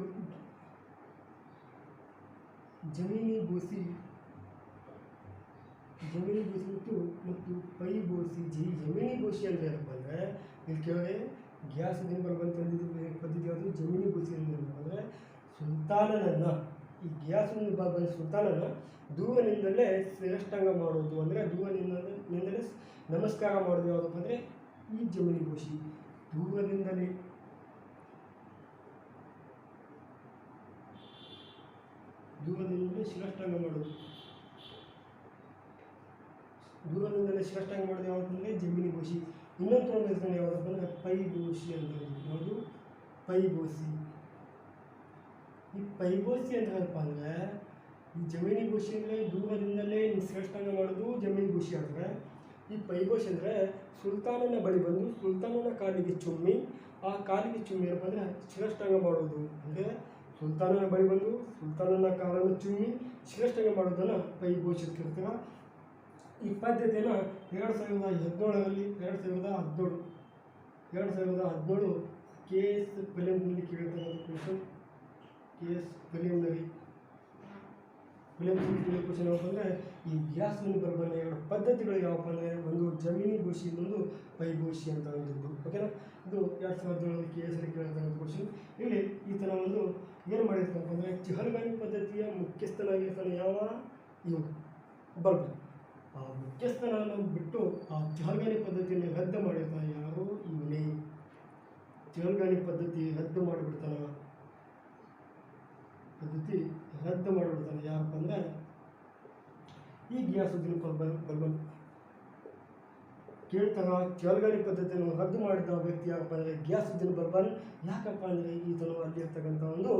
ಜಮೀನಿ ಬೋಸಿ ಮತ್ತು ಪೈ ಬೋಸಿ. ಜಮೀನಿ ಬೋಸಿ ಅಂದರೆ ಏನಪ್ಪ ಅಂದರೆ ಇಲ್ಲಿ ಕೇಳಿದ್ರೆ ಗಿಯಾಸುದ್ದೀನ್ ಬಲ್ಬನ್ ತಂದಿದ್ದು ಪದ್ಧತಿ ಯಾವುದು? ಜಮೀನಿ ಬೋಸಿ ಅಂದರೆ ಅಂದರೆ ಸುಲ್ತಾನನನ್ನು, ಈ ಗಿಯಾಸುದ್ದೀನ್ ಬಲ್ಬನ್ ಸುಲ್ತಾನನ ದೂರನಿಂದಲೇ ಶ್ರೇಷ್ಠಾಂಗ ಮಾಡುವುದು, ಅಂದರೆ ದೂರನಿಂದಲೇ ನಮಸ್ಕಾರ ಮಾಡೋದು ಯಾವುದಪ್ಪ ಅಂದರೆ ಈ ಜಮೀನಿ ಬೋಸಿ. ದೂರದಿಂದಲೇ ಶ್ರೇಷ್ಠಾಂಗ ಮಾಡೋದು, ದೂರದಿಂದಲೇ ಶ್ರೇಷ್ಠಾಂಗ ಮಾಡೋದು ಯಾವತ್ತು ಅಂದರೆ ಜಮೀನಿ ಬೋಸಿ. ಇನ್ನೊಂದು ಹೆಸರು ಯಾವುದಪ್ಪ ಅಂದರೆ ಪೈ ಬೋಸಿ ಅಂತ. ಯಾವುದು? ಪೈ ಬೋಸಿ. ಈ ಪೈ ಬೋಸಿ ಅಂತ ಏನಪ್ಪ ಅಂದರೆ ಈ ಜಮೀನಿ ಬೋಸಿ ಅಂದರೆ ದೂರದಿಂದಲೇ ಶ್ರೇಷ್ಠಾಂಗ ಮಾಡೋದು ಜಮೀನಿ ಬೋಸಿ. ಆದರೆ ಈ ಪೈ ಬೋಸಿ ಅಂದರೆ ಸುಲ್ತಾನನ ಬಳಿ ಬಂದು ಸುಲ್ತಾನನ ಕಾಲಿಗೆ ಚುಮ್ಮಿ, ಆ ಕಾಲಿಗೆ ಚುಮ್ಮಿ ಏನಪ್ಪ ಅಂದರೆ ಶ್ರೇಷ್ಠಾಂಗ ಮಾಡೋದು. ಅಂದರೆ ಸುಲ್ತಾನನ ಬಳಿ ಬಂದು ಸುಲ್ತಾನನ ಕಾಲನ್ನು ಚುಮ್ಮಿ ಶ್ರೇಷ್ಠಾಂಗ ಮಾಡೋದನ್ನು ಪೈ ಬೋಸಿ ಅಂತ ಕರಿತಾರೆ. ಈ ಪದ್ಧತಿಯನ್ನು 2017 KS ಪ್ರಿಲಿಮ್ನಲ್ಲಿ ಕೇಳಿರ್ತಕ್ಕಂಥ ಕ್ವಶನ್. KS ಪ್ರಿಲಿಮ್ನಲ್ಲಿ ಕ್ವಶನ್ ಯಾವಪ್ಪ ಅಂದರೆ ಈ ಗಿಯಾಸುದ್ದೀನ್ ಬಲ್ಬನ್ ಎರಡು ಪದ್ಧತಿಗಳು ಯಾವಪ್ಪ ಅಂದರೆ ಒಂದು ಜಮೀನಿ ಬೋಸಿ, ಇನ್ನೊಂದು ಪೈ ಬೋಸಿ ಅಂತ ಅಂದಿದ್ದು. ಓಕೆನಾ? ಇದು 2017 KS ಕೇಳಿರ್ತಕ್ಕಂಥ ಕ್ವಶನ್. ಇಲ್ಲಿ ಈತನ ಒಂದು ಏನು ಮಾಡಿರ್ತಾನಪ್ಪ ಅಂದರೆ ಚಹಲ್ಗಾನಿ ಪದ್ಧತಿಯ ಮುಖ್ಯಸ್ಥನಾಗಿರ್ತಾನೆ. ಯಾವ? ಇವು ಬಲ್ಬನ್. ಆ ಮುಖ್ಯಸ್ಥನನ್ನು ಬಿಟ್ಟು ಆ ಚಹಲ್ಗಾನಿ ಪದ್ಧತಿಯನ್ನು ರದ್ದು ಮಾಡಿರ್ತಾನೆ. ಯಾರು? ಇವನೇ. ಚಹಲ್ಗಾನಿ ಪದ್ಧತಿ ರದ್ದು ಮಾಡಿಬಿಡ್ತಾನೆ. ಯಾರಪ್ಪ ಅಂದರೆ ಈ ಗಿಯಾಸುದ್ದೀನ್ ಬಲ್ಬನ್. ಕೇಳ್ತಾರ ಚಹಲ್ಗಾನಿ ಪದ್ಧತಿಯನ್ನು ರದ್ದು ಮಾಡಿದ ವ್ಯಕ್ತಿ ಯಾರಪ್ಪ ಅಂದರೆ ಗಿಯಾಸುದ್ದೀನ್ ಬಲ್ಬನ್. ಯಾಕಪ್ಪ ಅಂದರೆ ಈತನು ಅಲ್ಲಿರ್ತಕ್ಕಂಥ ಒಂದು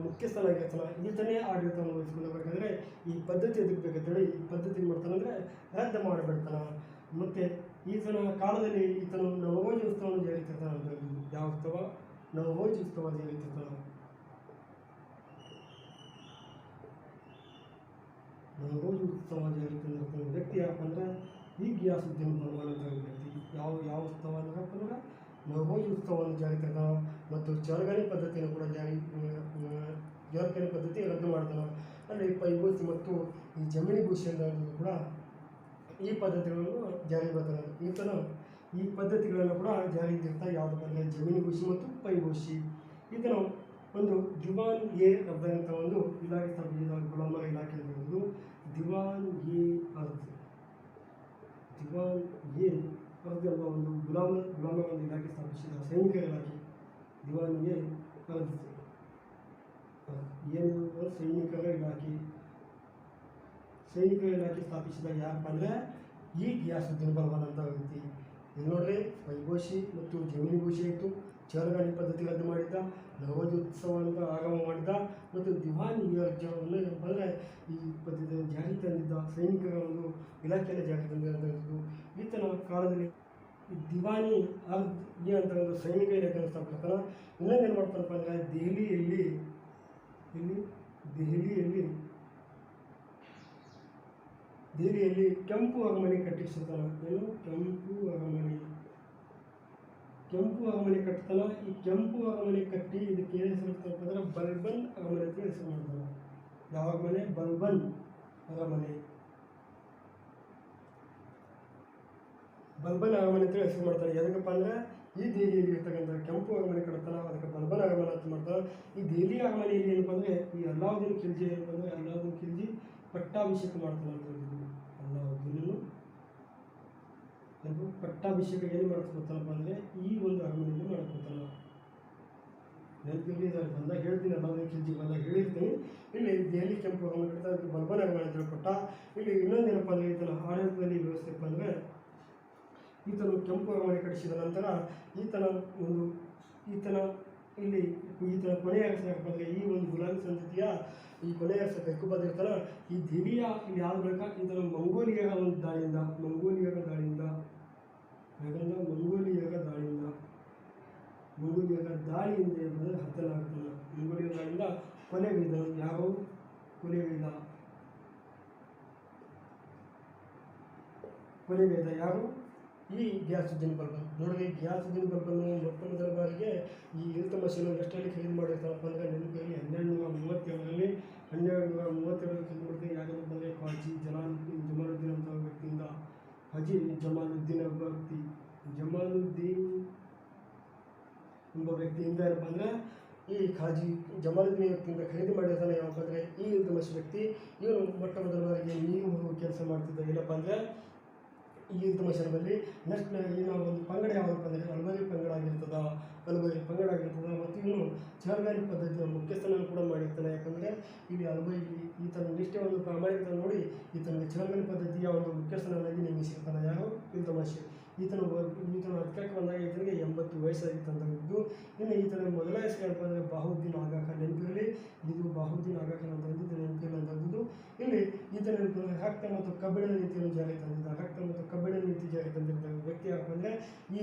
ಮುಖ್ಯಸ್ಥನಾಗಿರ್ತಾನೆ. ಈತನೇ ಆಡಳಿತವನ್ನು ವಹಿಸ್ಕೊಳ್ಬೇಕಾದ್ರೆ ಈ ಪದ್ಧತಿ ಎದಕ್ಕೆ ಬೇಕಂತೇಳಿ ಈ ಪದ್ಧತಿ ಮಾಡ್ತಾನಂದರೆ ರದ್ದು ಮಾಡಿಬಿಡ್ತಾನೆ. ಮತ್ತು ಈತನ ಕಾಲದಲ್ಲಿ ಈತನು ನವರೋಜ್ ಉತ್ಸವವನ್ನು ಜಾರಿ ತರ್ತಾನೆ ಅಂತ ಹೇಳಿದ್ದು. ಯಾವ ಉತ್ಸವ? ನವರೋಜ್ ಉತ್ಸವ ಜಾರಿ ತರ್ತಾನೆ. ನವರೋಜ್ ಉತ್ಸವ ಜಾರಿ ತಂದಿರ್ತಾನೆ ವ್ಯಕ್ತಿ ಯಾರಪ್ಪ ಅಂದರೆ ಈ ಗಿಯಾಸುದ್ದೀನ್ ಬಲ್ಬನ್ ಅಂತ ವ್ಯಕ್ತಿ. ಯಾವ ಉತ್ಸವ ಅಂದ್ರಪ್ಪ ಅಂದ್ರೆ ನವರೋಜ್ ಉತ್ಸವವನ್ನು ಜಾರಿ ತರ್ತಾನೆ. ಮತ್ತು ಚಹಲ್ಗಾನಿ ಪದ್ಧತಿಯನ್ನು ಕೂಡ ಚಹಲ್ಗಾನಿ ಪದ್ಧತಿ ರದ್ದು ಮಾಡ್ತಾನೆ. ಅಲ್ಲಿ ಪೈ ಬೋಸಿ ಮತ್ತು ಈ ಜಮೀನಿ ಬೋಸಿ ಅನ್ನೋದು ಕೂಡ ಈ ಪದ್ಧತಿಗಳನ್ನು ಜಾರಿ ಬರ್ತಾನೆ. ಈತನು ಈ ಪದ್ಧತಿಗಳನ್ನು ಕೂಡ ಜಾರಿಗೆ ಇರ್ತಾರೆ. ಯಾವುದಪ್ಪ ಅಂದರೆ ಜಮೀನಿ ಬೋಸಿ ಮತ್ತು ಪೈ ಬೋಸಿ. ಈತನು ಒಂದು ದಿವಾನ್ ಎ ಅರ್ಧ ಒಂದು ಇಲಾಖೆ ಸ್ಥಾಪಿಸಿದ, ಗುಲಾಮರ ಇಲಾಖೆ ಅನ್ನೋದು ದಿವಾನ್ ಎ ಅರ್ಧ ಎಂಬ ಒಂದು ಗುಲಾಮರ ಒಂದು ಇಲಾಖೆ ಸ್ಥಾಪಿಸಿದ ಸೈನಿಕರ ಇಲಾಖೆ. ದಿವಾನ್ ಎ ಅರ್ಧ ಏನು? ಸೈನಿಕರ ಇಲಾಖೆ ಸ್ಥಾಪಿಸಿದ ಯಾರಪ್ಪ ಅಂದರೆ ಈ ಗಿಯಾಸುದ್ದೀನ್ ಬಲ್ಬನ್ ಅಂತ ವ್ಯಕ್ತಿ. ಇದು ನೋಡ್ರಿ, ಪೈ ಬೋಸಿ ಮತ್ತು ಜಮೀನಿ ಬೋಸಿ ಆಯಿತು. ಚಹಲ್ಗಾನಿ ಪದ್ಧತಿ ರದ್ದು ಮಾಡಿದ್ದ, ನವರೋಜ್ ಉತ್ಸವವನ್ನು ಆರಂಭ ಮಾಡಿದ, ಮತ್ತು ದಿವಾನ್ ಎ ಅರ್ಜವನ್ನು ಏನಪ್ಪ ಅಂದರೆ ಈ ಪದ್ಧತಿಯನ್ನು ಜಾರಿ ತಂದಿದ್ದ, ಸೈನಿಕರ ಒಂದು ಇಲಾಖೆಯಲ್ಲಿ ಜಾರಿ ತಂದಿದ್ದು. ಈತನ ಕಾಲದಲ್ಲಿ ದಿವಾನಿ ಅರ್ಧ ಅಂತ ಒಂದು ಸೈನಿಕ ಇಲಾಖೆಯನ್ನು ಸ್ಥಾಪಿಸ್ತಾನೆ. ಇನ್ನೊಂದು ಏನು ಮಾಡ್ತಾನಪ್ಪ ಅಂದರೆ ದೆಹಲಿಯಲ್ಲಿ ಕೆಂಪು ಅರಮನೆ ಕಟ್ಟಿಸುತ್ತಾನ. ಏನು ಕೆಂಪು ಅರಮನೆ ಕಟ್ತಾನ. ಈ ಕೆಂಪು ಅರಮನೆ ಕಟ್ಟಿ ಇದಕ್ಕೆ ಏನು ಹೆಸರಿಡ್ತಾರಪ್ಪ ಅಂದ್ರೆ ಬಲ್ಬನ್ ಅರಮನೆ ಅಂತ ಹೆಸರು ಮಾಡ್ತಾನೆ. ಯಾವ ಅರಮನೆ? ಬಲ್ಬನ್ ಅರಮನೆ. ಅಂತ ಹೆಸರು ಮಾಡ್ತಾರೆ. ಎದಕ್ಕಪ್ಪ ಅಂದ್ರೆ ಈ ದೆಹಲಿಯಲ್ಲಿ ಇರ್ತಕ್ಕಂಥ ಕೆಂಪು ಅರಮನೆ ಕಟ್ತಾನ, ಅದಕ್ಕೆ ಬಲ್ಬನ್ ಅರಮನೆ ಅಂತ ಮಾಡ್ತಾರೆ. ಈ ದೆಹಲಿ ಅರಮನೆಯಲ್ಲಿ ಏನಪ್ಪ ಅಂದ್ರೆ ಈ ಅಲ್ಲಾವುದ್ದೀನ್ ಖಿಲ್ಜಿ ಏನಪ್ಪ ಅಂದ್ರೆ ಅಲ್ಲಾವುದ್ದೀನ್ ಖಿಲ್ಜಿ ಪಟ್ಟಾಭಿಷೇಕ ಮಾಡ್ತಾನೆ ಅಂತ ಹೇಳಿದ್ರು. ಅಲ್ಲಾವುದ್ದೀನ್ ಪಟ್ಟಾಭಿಷೇಕ ಏನು ಮಾಡಿಸ್ಕೊತಾನಪ್ಪ ಅಂದರೆ ಈ ಒಂದು ಅರಮನೆಯಲ್ಲಿ ಮಾಡ್ಕೊತಾನ. ನೆನಪಿರಲಿ, ಬಂದಾಗ ಹೇಳ್ತೀನಿ, ಅಲ್ಲಾವುದ್ದೀನ್ ಖಿಲ್ಜಿ ಬಂದಾಗ ಹೇಳಿರ್ತೀನಿ. ಇಲ್ಲಿ ದೆಹಲಿ ಕೆಂಪು ಅರಮನೆ ಕಟ್ತಾ, ಅದಕ್ಕೆ ಬಲ್ಬನ್ ಅರಮನೆ ಅಂತ ಹೇಳ್ಕೊಟ್ಟ. ಇಲ್ಲಿ ಇನ್ನೊಂದೇನಪ್ಪ ಅಂದರೆ ಈತನ ಆಡಳಿತದಲ್ಲಿ ವ್ಯವಸ್ಥೆಪ್ಪ ಅಂದರೆ ಈತನು ಕೆಂಪು ಅರಮನೆ ಕಟ್ಟಿಸಿದ ನಂತರ ಈತನ ಕೊನೆಯ ಅರಸನಪ್ಪ ಅಂದರೆ ಈ ಒಂದು ಗುಲಾಬಿ ಸಂತತಿಯ ಈ ಕೊನೆಯ ಅರಸ ಕೈಕುಬಾದ್ ಇರ್ತಾನ. ಈ ದೆಹಲಿಯ ಇಲ್ಲಿ ಯಾವ್ದು ಬಳಿಕ ಈತನ ಮಂಗೋಲಿಯರ ಒಂದು ದಾಳಿಯಿಂದ ಏನಂದರೆ ಹತನಾಗ್ತಾನೆ. ಮಂಗೋಲಿಯರ ದಾಳಿಯಿಂದ ಕೊಲೆಗೈದ. ಯಾರು ಕೊಲೆಗೈದ? ಯಾರು? ಈ ಗಿಯಾಸುದ್ದೀನ್ ಬಲ್ಬನ್. ನೋಡಿ, ಗಿಯಾಸುದ್ದೀನ್ ಬಲ್ಬನ್ ಮೊಟ್ಟ ಮೊದಲ ಬಾರಿಗೆ ಈ ಇಲ್ತುತ್ಮಿಶನ್ನು ಎಷ್ಟರಲ್ಲಿ ಖರೀದಿ ಮಾಡಿರ್ತಾರಪ್ಪ ಅಂದರೆ ನೆನಪಿರಲಿ 1237ರಲ್ಲಿ ಖರೀದಿ ಮಾಡ್ತಾರೆ. ಯಾಕಂತ ಅಂದರೆ ಕಾಜಿ ಜಮಾಲುದ್ದೀನ್ ಅಂತ ವ್ಯಕ್ತಿಯಿಂದ ಎಂಬ ವ್ಯಕ್ತಿಯಿಂದ ಏನಪ್ಪ ಅಂದರೆ ಈ ಖಾಜಿ ಜಮಾಲುದ್ದೀನ್ ವ್ಯಕ್ತಿಯಿಂದ ಖರೀದಿ ಮಾಡಿರ್ತಾನೆ. ಯಾವಪ್ಪ ಅಂದರೆ ಈ ಇಲ್ತುತ್ಮಿಶ್ ವ್ಯಕ್ತಿ. ಇವನು ಮೊಟ್ಟ ಮೊದಲ ಬಾರಿಗೆ ನೀರು ಕೆಲಸ ಮಾಡ್ತಿದ್ದ. ಏನಪ್ಪ ಅಂದರೆ ಈ ಇಲ್ತುತ್ಮಿಶನಲ್ಲಿ ನೆಕ್ಸ್ಟ್ ಏನೋ ಒಂದು ಪಂಗಡ ಯಾವಪ್ಪ ಅಂದರೆ ಅಲ್ಬರಿ ಪಂಗಡ ಆಗಿರ್ತದ. ಮತ್ತು ಇವನು ಚಹಲ್ಗಾರಿ ಪದ್ಧತಿಯ ಮುಖ್ಯಸ್ಥನನ್ನು ಕೂಡ ಮಾಡಿರ್ತಾನೆ. ಯಾಕಂದರೆ ಇಲ್ಲಿ ಈತನ ನಿಷ್ಠೆ ಒಂದು ಪ್ರಾಮಾಣಿಕತೆ ನೋಡಿ ಈತನಿಗೆ ಚಹಲ್ಗಾರಿ ಪದ್ಧತಿಯ ಒಂದು ಮುಖ್ಯಸ್ಥನಾಗಿ ನೇಮಿಸಿರ್ತಾನೆ. ಯಾರು? ಇಲ್ತುತ್ಮಿಶ್. ಈತನ ಅಧಿಕಾರಕ್ಕೆ ಬಂದಾಗ ಈತನಿಗೆ 80 ವಯಸ್ಸಾಗಿತ್ತಂತದ್ದು. ಇನ್ನು ಈತನ ಮೊದಲ ಹೆಸರು ಏನಪ್ಪ ಅಂದರೆ ಬಾಹುದ್ದೀನ್ ಆಗಾ ಖಾನ್. ನೆನಪಿರಲಿ, ಇದು ಬಾಹುದ್ದೀನ್ ಆಗಾ ಖಾನ್ ಅಂತ ನೆನಪಿರಲಿ ಅಂತದ್ದು. ಇಲ್ಲಿ ಈತನ ರಕ್ತ ಮತ್ತು ಕಬ್ಬಿಣದ ನೀತಿಯನ್ನು ಜಾರಿಗೆ ತಂದಿದ್ದ. ವ್ಯಕ್ತಿ ಯಾಕಂದರೆ ಅಂದರೆ ಈ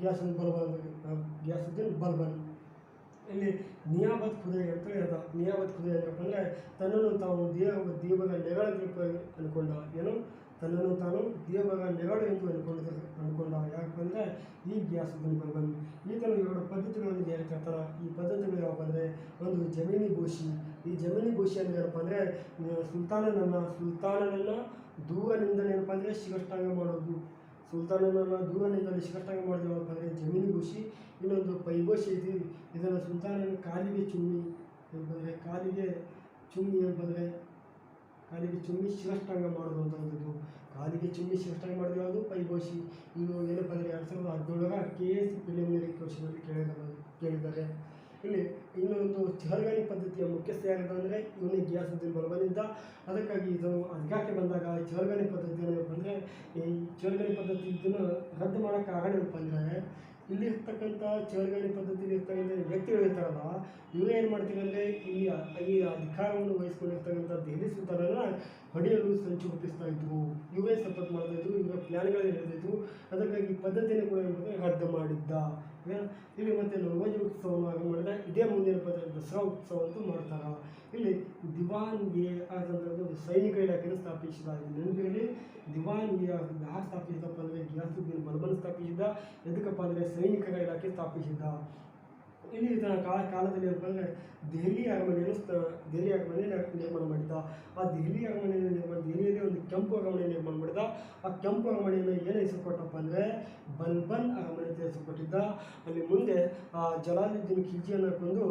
ಗಿಯಾಸುದ್ದೀನ್ ಬಲ್ಬನ್. ಇಲ್ಲಿ ನಿಯಾಬತ್ ಖುದಾಯಿ ಅಂತ ಹೇಳ್ದ. ನಿಯಾಬತ್ ಖುದಾಯಿ ಏನಪ್ಪ ಅಂದರೆ ತನ್ನನ್ನು ತಾನು ದೇವರ ನೆರಳು ಅನ್ಕೊಂಡ. ಏನು? ತನ್ನನ್ನು ತಾನು ದೇವರ ನೆರಳು ಎಂದು ಅನ್ಕೊಂಡ. ಯಾಕಂದರೆ ಈ ಗಿಯಾಸುದ್ದೀನ್ ಬಲ್ಬನ್ ಈತನು 2 ಪದ್ಧತಿಗಳನ್ನು ಜಾರಿ ತರ್ತಾನೆ. ಈ ಪದ್ಧತಿಗಳು ಯಾವಪ್ಪ ಅಂದರೆ ಒಂದು ಜಮೀನಿ ಗೋಶಿ. ಈ ಜಮೀನಿ ಗೋಶಿ ಅಂದರೆ ಏನಪ್ಪ ಅಂದರೆ ಸುಲ್ತಾನನನ್ನು ದೂರನಿಂದಲೇ ಏನಪ್ಪ ಅಂದರೆ ಶಿರಷ್ಟಾಂಗ ಮಾಡೋದು. ದೂರನಿಂದಲೇ ಶಿರಷ್ಟಾಂಗ ಮಾಡೋದು ಯಾವಪ್ಪ ಅಂದರೆ ಜಮೀನಿ ಗೋಶಿ. ಇನ್ನೊಂದು ಪೈಗೋಶಿ ಐತಿ. ಇದನ್ನು ಸುಲ್ತಾನನ ಕಾಲಿಗೆ ಚುಮ್ಮಿ ಶಿರಷ್ಟಾಂಗ ಮಾಡೋದು ಅಂತಂಥದ್ದು. ಕಾಲಿಗೆ ಚುಮ್ಮಿ ಶಿರಷ್ಟಾಂಗ ಮಾಡೋದು ಯಾವುದು? ಪೈಗೋಶಿ. ಇದು ಏನಪ್ಪ ಅಂದರೆ 2017ರ KS ಪ್ರಿಲಿಮಿನರಿ ಕ್ವೆಶ್ಚನಲ್ಲಿ ಕೇಳಿದ್ದಾರೆ. ಇಲ್ಲಿ ಇನ್ನೊಂದು ಚಹಲ್ಗಾರಿ ಪದ್ಧತಿಯ ಮುಖ್ಯಸ್ಥ ಯಾರಂದರೆ ಇವನೇ ಗಿಯಾಸುದ್ದೀನ್ ಬಲ್ಬನ್ ಇದ್ದ. ಅದಕ್ಕಾಗಿ ಇದನ್ನು ಅಧಿಕಾರಕ್ಕೆ ಬಂದಾಗ ಚಹಲ್ಗಾರಿ ಪದ್ಧತಿ ಏನಪ್ಪ ಅಂದರೆ ಈ ಚಹಲ್ಗಾರಿ ಪದ್ಧತಿ ಇದನ್ನು ರದ್ದು ಮಾಡೋಕ್ಕೆ ಕಾರಣ ಏನಪ್ಪ ಅಂದರೆ ಇಲ್ಲಿ ಇರ್ತಕ್ಕಂಥ ಚಹಲ್ಗಾರಿ ಪದ್ಧತಿಯಲ್ಲಿ ಇರ್ತಕ್ಕಂಥ ವ್ಯಕ್ತಿಗಳು ಇರ್ತಾರಲ್ಲ, ಇವರೇ ಏನು ಮಾಡ್ತೀವಿ ಅಂದರೆ ಈ ಅಧಿಕಾರವನ್ನು ವಹಿಸ್ಕೊಂಡಿರ್ತಕ್ಕಂಥ ದೆಹಲಿ ಸುಲ್ತಾನನ ಹೊಡೆಯಲು ಸಂಚು ರೂಪಿಸ್ತಾ ಇದ್ರು. ಇವರೇ ಸಪೋರ್ಟ್ ಮಾಡ್ತಾಯಿದ್ರು, ಇವರ ಪ್ಲ್ಯಾನ್ಗಳೇ ಇರ್ತಾಯಿದ್ರು. ಅದಕ್ಕಾಗಿ ಪದ್ಧತಿಯನ್ನು ಕೂಡ ರದ್ದು ಮಾಡಿದ್ದ. ಇಲ್ಲಿ ಮತ್ತು ನವರೋಜ್ ಉತ್ಸವವನ್ನು ಆಗ ಮಾಡಿದ. ಇದೇ ಮುಂದಿನ ದಸರಾ ಉತ್ಸವ ಅಂತೂ ಮಾಡ್ತಾರೆ. ಇಲ್ಲಿ ದಿವಾನ್-ಎ-ಆಜ್ ಸೈನಿಕ ಇಲಾಖೆಯನ್ನು ಸ್ಥಾಪಿಸಿದ. ನೆನಪಿರಲಿ, ದಿವಾನ್-ಎ-ಆಜ್ ಯಾರು ಸ್ಥಾಪಿಸಿದಪ್ಪ ಅಂದರೆ ಗಿಯಾಸುದ್ದೀನ್ ಬಲ್ಬನ್ ಸ್ಥಾಪಿಸಿದ. ಎದಕ್ಕಪ್ಪ ಅಂದರೆ ಸೈನಿಕರ ಇಲಾಖೆ ಸ್ಥಾಪಿಸಿದ್ದ. ಇಲ್ಲಿ ಇದರ ಕಾಲದಲ್ಲಿ ಏನಪ್ಪ ಅಂದರೆ ದೆಹಲಿ ಅರಮನೆಯನ್ನು ನಿರ್ಮಾಣ ಮಾಡಿದ್ದ. ಆ ದೆಹಲಿಯಲ್ಲಿ ಒಂದು ಕೆಂಪು ಅರಮನೆ ನಿರ್ಮಾಣ ಮಾಡಿದ. ಆ ಕೆಂಪು ಅರಮನೆಯನ್ನು ಏನು ಹೆಸರು ಕೊಟ್ಟಪ್ಪ ಅಂದರೆ ಬಲ್ಬನ್ ಅರಮನೆ ಅಂತ ಹೆಸರು ಕೊಟ್ಟಿದ್ದ. ಅಲ್ಲಿ ಮುಂದೆ ಜಲಾಲುದ್ದೀನ್ ಖಿಲ್ಜಿಯನ್ನು ಕೊಂದು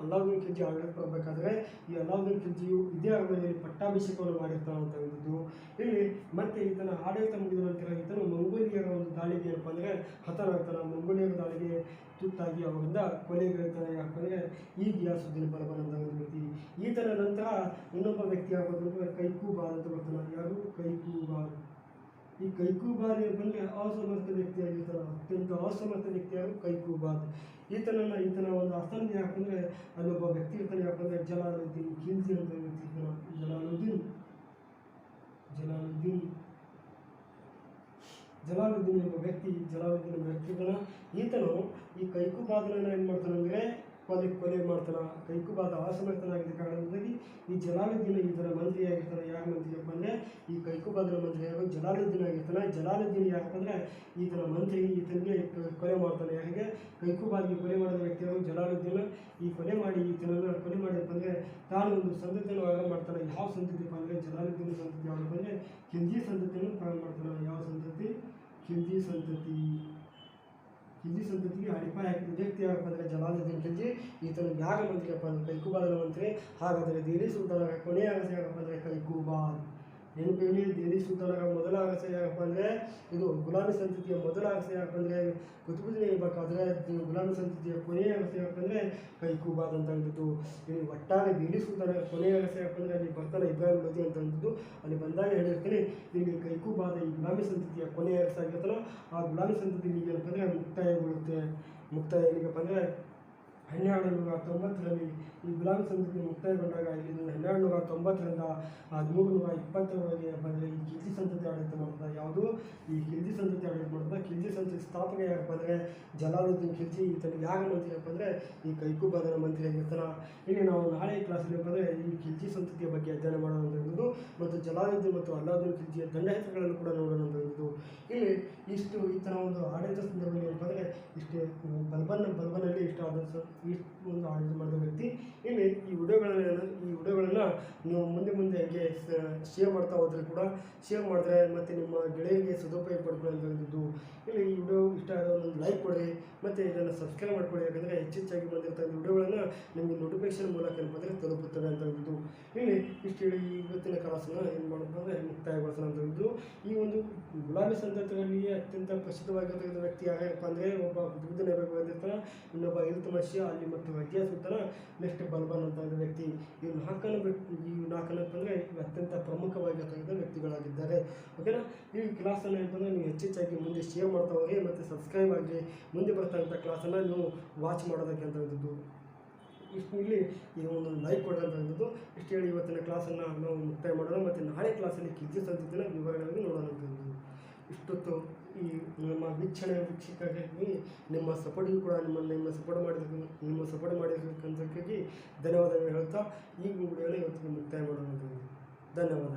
ಅಲ್ಲಾವುದ್ದೀನ್ ಖಿಲ್ಜಿ ಆಡಳಿತ ಬರಬೇಕಾದ್ರೆ ಈ ಅಲ್ಲಾವುದ್ದೀನ್ ಖಿಲ್ಜಿಯು ಇದೇ ಅರಮನೆಯಲ್ಲಿ ಪಟ್ಟಾಭಿಷೇಕವನ್ನು ಮಾಡಿರ್ತಾನಂತದ್ದು. ಇಲ್ಲಿ ಮತ್ತೆ ಈತನ ಆಡಳಿತ ಮುಗಿದ ನಂತರ ಈತನು ಮಂಗೋಲಿಯರ ಒಂದು ದಾಳಿಗೆ ಏನಪ್ಪ ಅಂದರೆ ಹತನಾಗ್ತಾನೆ. ಮಂಗೋಲಿಯರ ದಾಳಿಗೆ ತುತ್ತಾಗಿ ಅವರಿಂದ ಕೊಲೆಗೈತಾನೆ. ಯಾಕಂದರೆ ಈ ಗಿಯಾಸುದ್ದೀನ್ ಬಲ್ಬನ್ ಅಂತ ಒಂದು ವ್ಯಕ್ತಿ. ಈತನ ನಂತರ ಇನ್ನೊಬ್ಬ ವ್ಯಕ್ತಿ ಯಾವಾಗ ಕೈಕುಬಾದ್ ಅಂತ ಬರ್ತಾನೆ. ಯಾರು? ಕೈಕುಬಾದ್. ಈ ಕೈಕುಬಾದ್ ಬಂದರೆ ಅಸಮರ್ಥ ವ್ಯಕ್ತಿಯಾಗಿರ್ತಾನೆ. ಅತ್ಯಂತ ಅಸಮರ್ಥ ವ್ಯಕ್ತಿಯಾಗಿ ಕೈಕುಬಾದ್. ಈತನ ಒಂದು ಆಸ್ಥಾನದ ಯಾಕಂದರೆ ಅಲ್ಲೊಬ್ಬ ವ್ಯಕ್ತಿ ಇರ್ತಾನೆ. ಯಾಕಂದರೆ ಜಲಾಲುದ್ದೀನ್ ಖಿಲ್ಜಿ ಅಂತ ವ್ಯಕ್ತಿ ಇರ್ತಾನೆ. ಜಲಾಲುದ್ದೀನ್ ಎಂಬ ವ್ಯಕ್ತಿ ಇದ್ದಾನೆ. ಈತನು ಈ ಕೈಕುಬಾದ್ನನ್ನು ಏನು ಮಾಡ್ತಾನೆ ಅಂದರೆ ಕೊಲೆ ಮಾಡ್ತಾನೆ. ಕೈಕುಬಾದ ಅಸಮರ್ಥನಾಗಿದ್ದ ಕಾರಣದಿಂದಾಗಿ ಈ ಜಲಾಲುದ್ದೀನ ಇದರ ಮಂತ್ರಿಯಾಗಿರ್ತಾನೆ. ಯಾರ ಮಂತ್ರಿಯಪ್ಪ ಅಂದರೆ ಈ ಕೈಕುಬಾದನ ಮಂತ್ರಿಯಾಗಿ ಜಲಾಲುದ್ದೀನ್ ಆಗಿರ್ತಾನೆ. ಜಲಾಲುದ್ದೀನ್ ಯಾಕಪ್ಪ ಅಂದರೆ ಈತನ ಮಂತ್ರಿ ಈತನಿಗೆ ಕೊಲೆ ಮಾಡ್ತಾನೆ. ಯಾರಿಗೆ? ಕೈಕುಬಾದಿಗೆ ಕೊಲೆ ಮಾಡಿದ ವ್ಯಕ್ತಿಯಾಗಿ ಜಲಾಲುದ್ದೀನ ಈ ಕೊಲೆ ಮಾಡಿ ಈತನನ್ನು ಕೊಲೆ ಮಾಡಿದಪ್ಪ ಅಂದರೆ ತಾನು ಒಂದು ಸಂತತಿಯನ್ನು ಆಗ ಮಾಡ್ತಾನೆ. ಯಾವ ಸಂತತಿಪ್ಪ ಅಂದರೆ ಜಲಾಲುದ್ದೀನ ಸಂತತಿ ಯಾವುದು ಅಂದರೆ ಖಿಲ್ಜಿ ಸಂತತಿಯನ್ನು ಪ್ರಾರಂಭ ಮಾಡ್ತಾನೆ. ಯಾವ ಸಂತತಿ? ಖಿಲ್ಜಿ ಸಂತತಿ. ಖಿಲ್ಜಿ ಸಂತತಿಗೆ ಅಡಿಪಾಯ ಹಾಕಿದ ವ್ಯಕ್ತಿ ಯಾರಪ್ಪ ಅಂದರೆ ಜಲಾಲುದ್ದೀನ್ ಖಿಲ್ಜಿ. ಈತನು ಯಾರ ಮಂತ್ರಿಯಪ್ಪ ಅಂದರೆ ಕೈಕುಬಾದನ ಮಂತ್ರಿ. ಹಾಗಾದರೆ ದೆಹಲಿ ಸುಲ್ತಾನರ ಕೊನೆಯ ಅರಸ ಯಾರಪ್ಪ ಅಂದರೆ ಕೈಕುಬಾದ್. ನೆನಪಿರಲಿ, ದೆಹಲಿ ಸುಲ್ತಾನರ ಮೊದಲ ಅರಸ ಯಾರಪ್ಪ ಅಂದರೆ ಇದು ಗುಲಾಮಿ ಸಂತತಿಯ ಮೊದಲ ಅರಸ ಯಾರಪ್ಪ ಅಂದರೆ ಕುತುಬುದ್ದೀನ್ ಐಬಕ್. ಆದರೆ ಗುಲಾಮಿ ಸಂತತಿಯ ಕೊನೆಯ ಅರಸ ಯಾರಪ್ಪ ಅಂದರೆ ಕೈಕುಬಾದ್ ಅಂತ ಅಂದಿದ್ದು. ಇಲ್ಲಿ ಒಟ್ಟಾರೆ ದೆಹಲಿ ಸುಲ್ತಾನರ ಕೊನೆಯ ಅರಸ ಯಾರಪ್ಪ ಅಂದರೆ ಅಲ್ಲಿ ಬರ್ತಾನೆ ಇಬ್ರಾಹಿಂ ಲೋಧಿ ಅಂತ ಅಂದಿದ್ದು. ಅಲ್ಲಿ ಬಂದಾಗ ಹೇಳಿರ್ತೀನಿ ಇಲ್ಲಿ ಕೈಕುಬಾದ ಈ ಗುಲಾಮಿ ಸಂತತಿಯ ಕೊನೆಯ ಅರಸ ಆಗಿರ್ತಾನೋ ಆ ಗುಲಾಮಿ ಸಂತತಿ ಏನಪ್ಪ ಅಂದರೆ ಮುಕ್ತಾಯಗೊಳ್ಳುತ್ತೆ. ಮುಕ್ತಾಯ ಎಲ್ಲಿಗಪ್ಪ ಅಂದರೆ 1290ರಲ್ಲಿ ಈ ಗುಲಾಮಿ ಸಂತತಿ ಮುಕ್ತಾಯಗೊಂಡಾಗ ಇಲ್ಲಿ 1290ರಿಂದ 1320ರವರೆಗೆ ಬಂದರೆ ಈ ಖಿಲ್ಜಿ ಸಂತತಿ ಆಡಳಿತ ಮಾಡ್ತದೆ. ಯಾವುದು? ಈ ಖಿಲ್ಜಿ ಸಂತತಿ ಆಡಳಿತ ಮಾಡ್ತದೆ. ಖಿಲ್ಜಿ ಸಂತತಿ ಸ್ಥಾಪಕ ಯಾರಪ್ಪ ಅಂದರೆ ಜಲಾಲುದ್ದೀನ್ ಖಿಲ್ಜಿ. ಈತನಿಗೆ ಯಾರ ಮಂತ್ರಿಯಪ್ಪ ಅಂದರೆ ಈ ಕೈಕುಬಾದನ ಮಂತ್ರಿ ಆಗಿರ್ತಾನೆ. ಇಲ್ಲಿ ನಾವು ನಾಳೆ ಕ್ಲಾಸಲ್ಲಿ ಅಂದರೆ ಈ ಖಿಲ್ಜಿ ಸಂತತಿಯ ಬಗ್ಗೆ ಅಧ್ಯಯನ ಮಾಡೋಣ ಮತ್ತು ಜಲಾಲುದ್ದೀನ್ ಮತ್ತು ಅಲ್ಲಾವುದ್ದೀನ್ ಖಿಲ್ಜಿಯ ದಂಡಯಾತ್ರೆಗಳನ್ನು ಕೂಡ ನೋಡೋಣ ಅಂತ ಇಲ್ಲಿ ಇಷ್ಟು ಈತನ ಒಂದು ಆಡಳಿತ ಸಂದರ್ಭದಲ್ಲಿ ಏನಪ್ಪ ಅಂದರೆ ಇಷ್ಟೇ ಬಲ್ಬನಲ್ಲಿ ಇಷ್ಟು ಒಂದು ಆಡಳಿತ ಮಾಡಿದ ವ್ಯಕ್ತಿ. ಇಲ್ಲಿ ಈ ವಿಡಿಯೋಗಳನ್ನು ನೀವು ಮುಂದೆ ಹಾಗೆ ಶೇರ್ ಮಾಡ್ತಾ ಹೋದರೆ ಕೂಡ ಶೇರ್ ಮಾಡಿದ್ರೆ ಮತ್ತು ನಿಮ್ಮ ಗೆಳೆಯರಿಗೆ ಸದುಪಯೋಗ ಪಡ್ಕೊಳ್ಳೋಂಥದ್ದು. ಇಲ್ಲಿ ಈ ವಿಡಿಯೋ ಇಷ್ಟ ಆದ ಒಂದು ಲೈಕ್ ಕೊಡಿ ಮತ್ತು ಇದನ್ನು ಸಬ್ಸ್ಕ್ರೈಬ್ ಮಾಡ್ಕೊಳ್ಳಿ. ಯಾಕಂದರೆ ಹೆಚ್ಚೆಚ್ಚಾಗಿ ಬಂದಿರ್ತಕ್ಕಂಥ ವಿಡಿಯೋಗಳನ್ನು ನಿಮಗೆ ನೋಟಿಫಿಕೇಶನ್ ಮೂಲಕ ಏನಪ್ಪ ಅಂದರೆ ತಲುಪುತ್ತವೆ ಅಂತಂದಿದ್ದು. ಇಲ್ಲಿ ಇಷ್ಟು ಹೇಳಿ ಇವತ್ತಿನ ಕ್ಲಾಸನ್ನು ಏನು ಮಾಡೋದು ಅಂದರೆ ಮುಕ್ತಾಯಗೊಳಿಸೋಣ ಅಂತಂದಿದ್ದು. ಈ ಒಂದು ಗುಲಾಮಿ ಸಂತತಿಯಲ್ಲಿ ಅತ್ಯಂತ ಪ್ರಸಿದ್ಧವಾಗಿರ್ತಕ್ಕಂಥ ವ್ಯಕ್ತಿ ಯಾರಪ್ಪ ಅಂದರೆ ಒಬ್ಬ ಕುತುಬುದ್ದೀನ್ ಐಬಕ್ ಬಂದಿರ್ತಾನೆ, ಇನ್ನೊಬ್ಬ ಇಲ್ತುಮಿಶ್ ಅಲಿ ಮತ್ತು ರಜಿಯಾ ಸುಲ್ತಾನ, ನೆಕ್ಸ್ಟ್ ಬಲ್ಬನ್ ಅಂತ ವ್ಯಕ್ತಿ. ಈ ನಾಲ್ಕನಪ್ಪ ಅಂದರೆ ಅತ್ಯಂತ ಪ್ರಮುಖವಾಗಿರ್ತಕ್ಕಂಥ ವ್ಯಕ್ತಿಗಳಾಗಿದ್ದಾರೆ. ಓಕೆನಾ? ಈ ಕ್ಲಾಸನ್ನು ಏನಂತಂದರೆ ನೀವು ಹೆಚ್ಚೆಚ್ಚಾಗಿ ಮುಂದೆ ಶೇರ್ ಮಾಡ್ತಾ ಹೋಗಿ ಮತ್ತು ಸಬ್ಸ್ಕ್ರೈಬ್ ಆಗಿ ಮುಂದೆ ಬರ್ತಕ್ಕಂಥ ಕ್ಲಾಸನ್ನು ನೀವು ವಾಚ್ ಮಾಡೋದಕ್ಕೆ ಅಂತಂಥದ್ದು. ಇಷ್ಟು ಇಲ್ಲಿ ಈ ಒಂದು ಲೈಕ್ ಕೊಡೋಂಥದ್ದು. ಇಷ್ಟು ಹೇಳಿ ಇವತ್ತಿನ ಕ್ಲಾಸನ್ನು ನಾವು ಮುಕ್ತಾಯ ಮಾಡೋಣ ಮತ್ತು ನಾಳೆ ಕ್ಲಾಸಲ್ಲಿ ಖಿಲ್ಜಿ ಸಂತತಿನ ವಿವರಣೆಯಾಗಿ ನೋಡೋಣಂಥದ್ದು. ಇಷ್ಟೊತ್ತು ಈ ನಮ್ಮ ವೀಕ್ಷಕರಿಗೆ ನಿಮ್ಮ ಸಪೋರ್ಟಿಗೂ ಕೂಡ ನಿಮ್ಮ ಸಪೋರ್ಟ್ ಮಾಡಿದ್ದಕ್ಕಾಗಿ ಧನ್ಯವಾದಗಳು ಹೇಳ್ತಾ ಈ ವಿಡಿಯೋನ ಇವತ್ತಿಗೆ ಮುಕ್ತಾಯ ಮಾಡೋಣ. ಧನ್ಯವಾದ.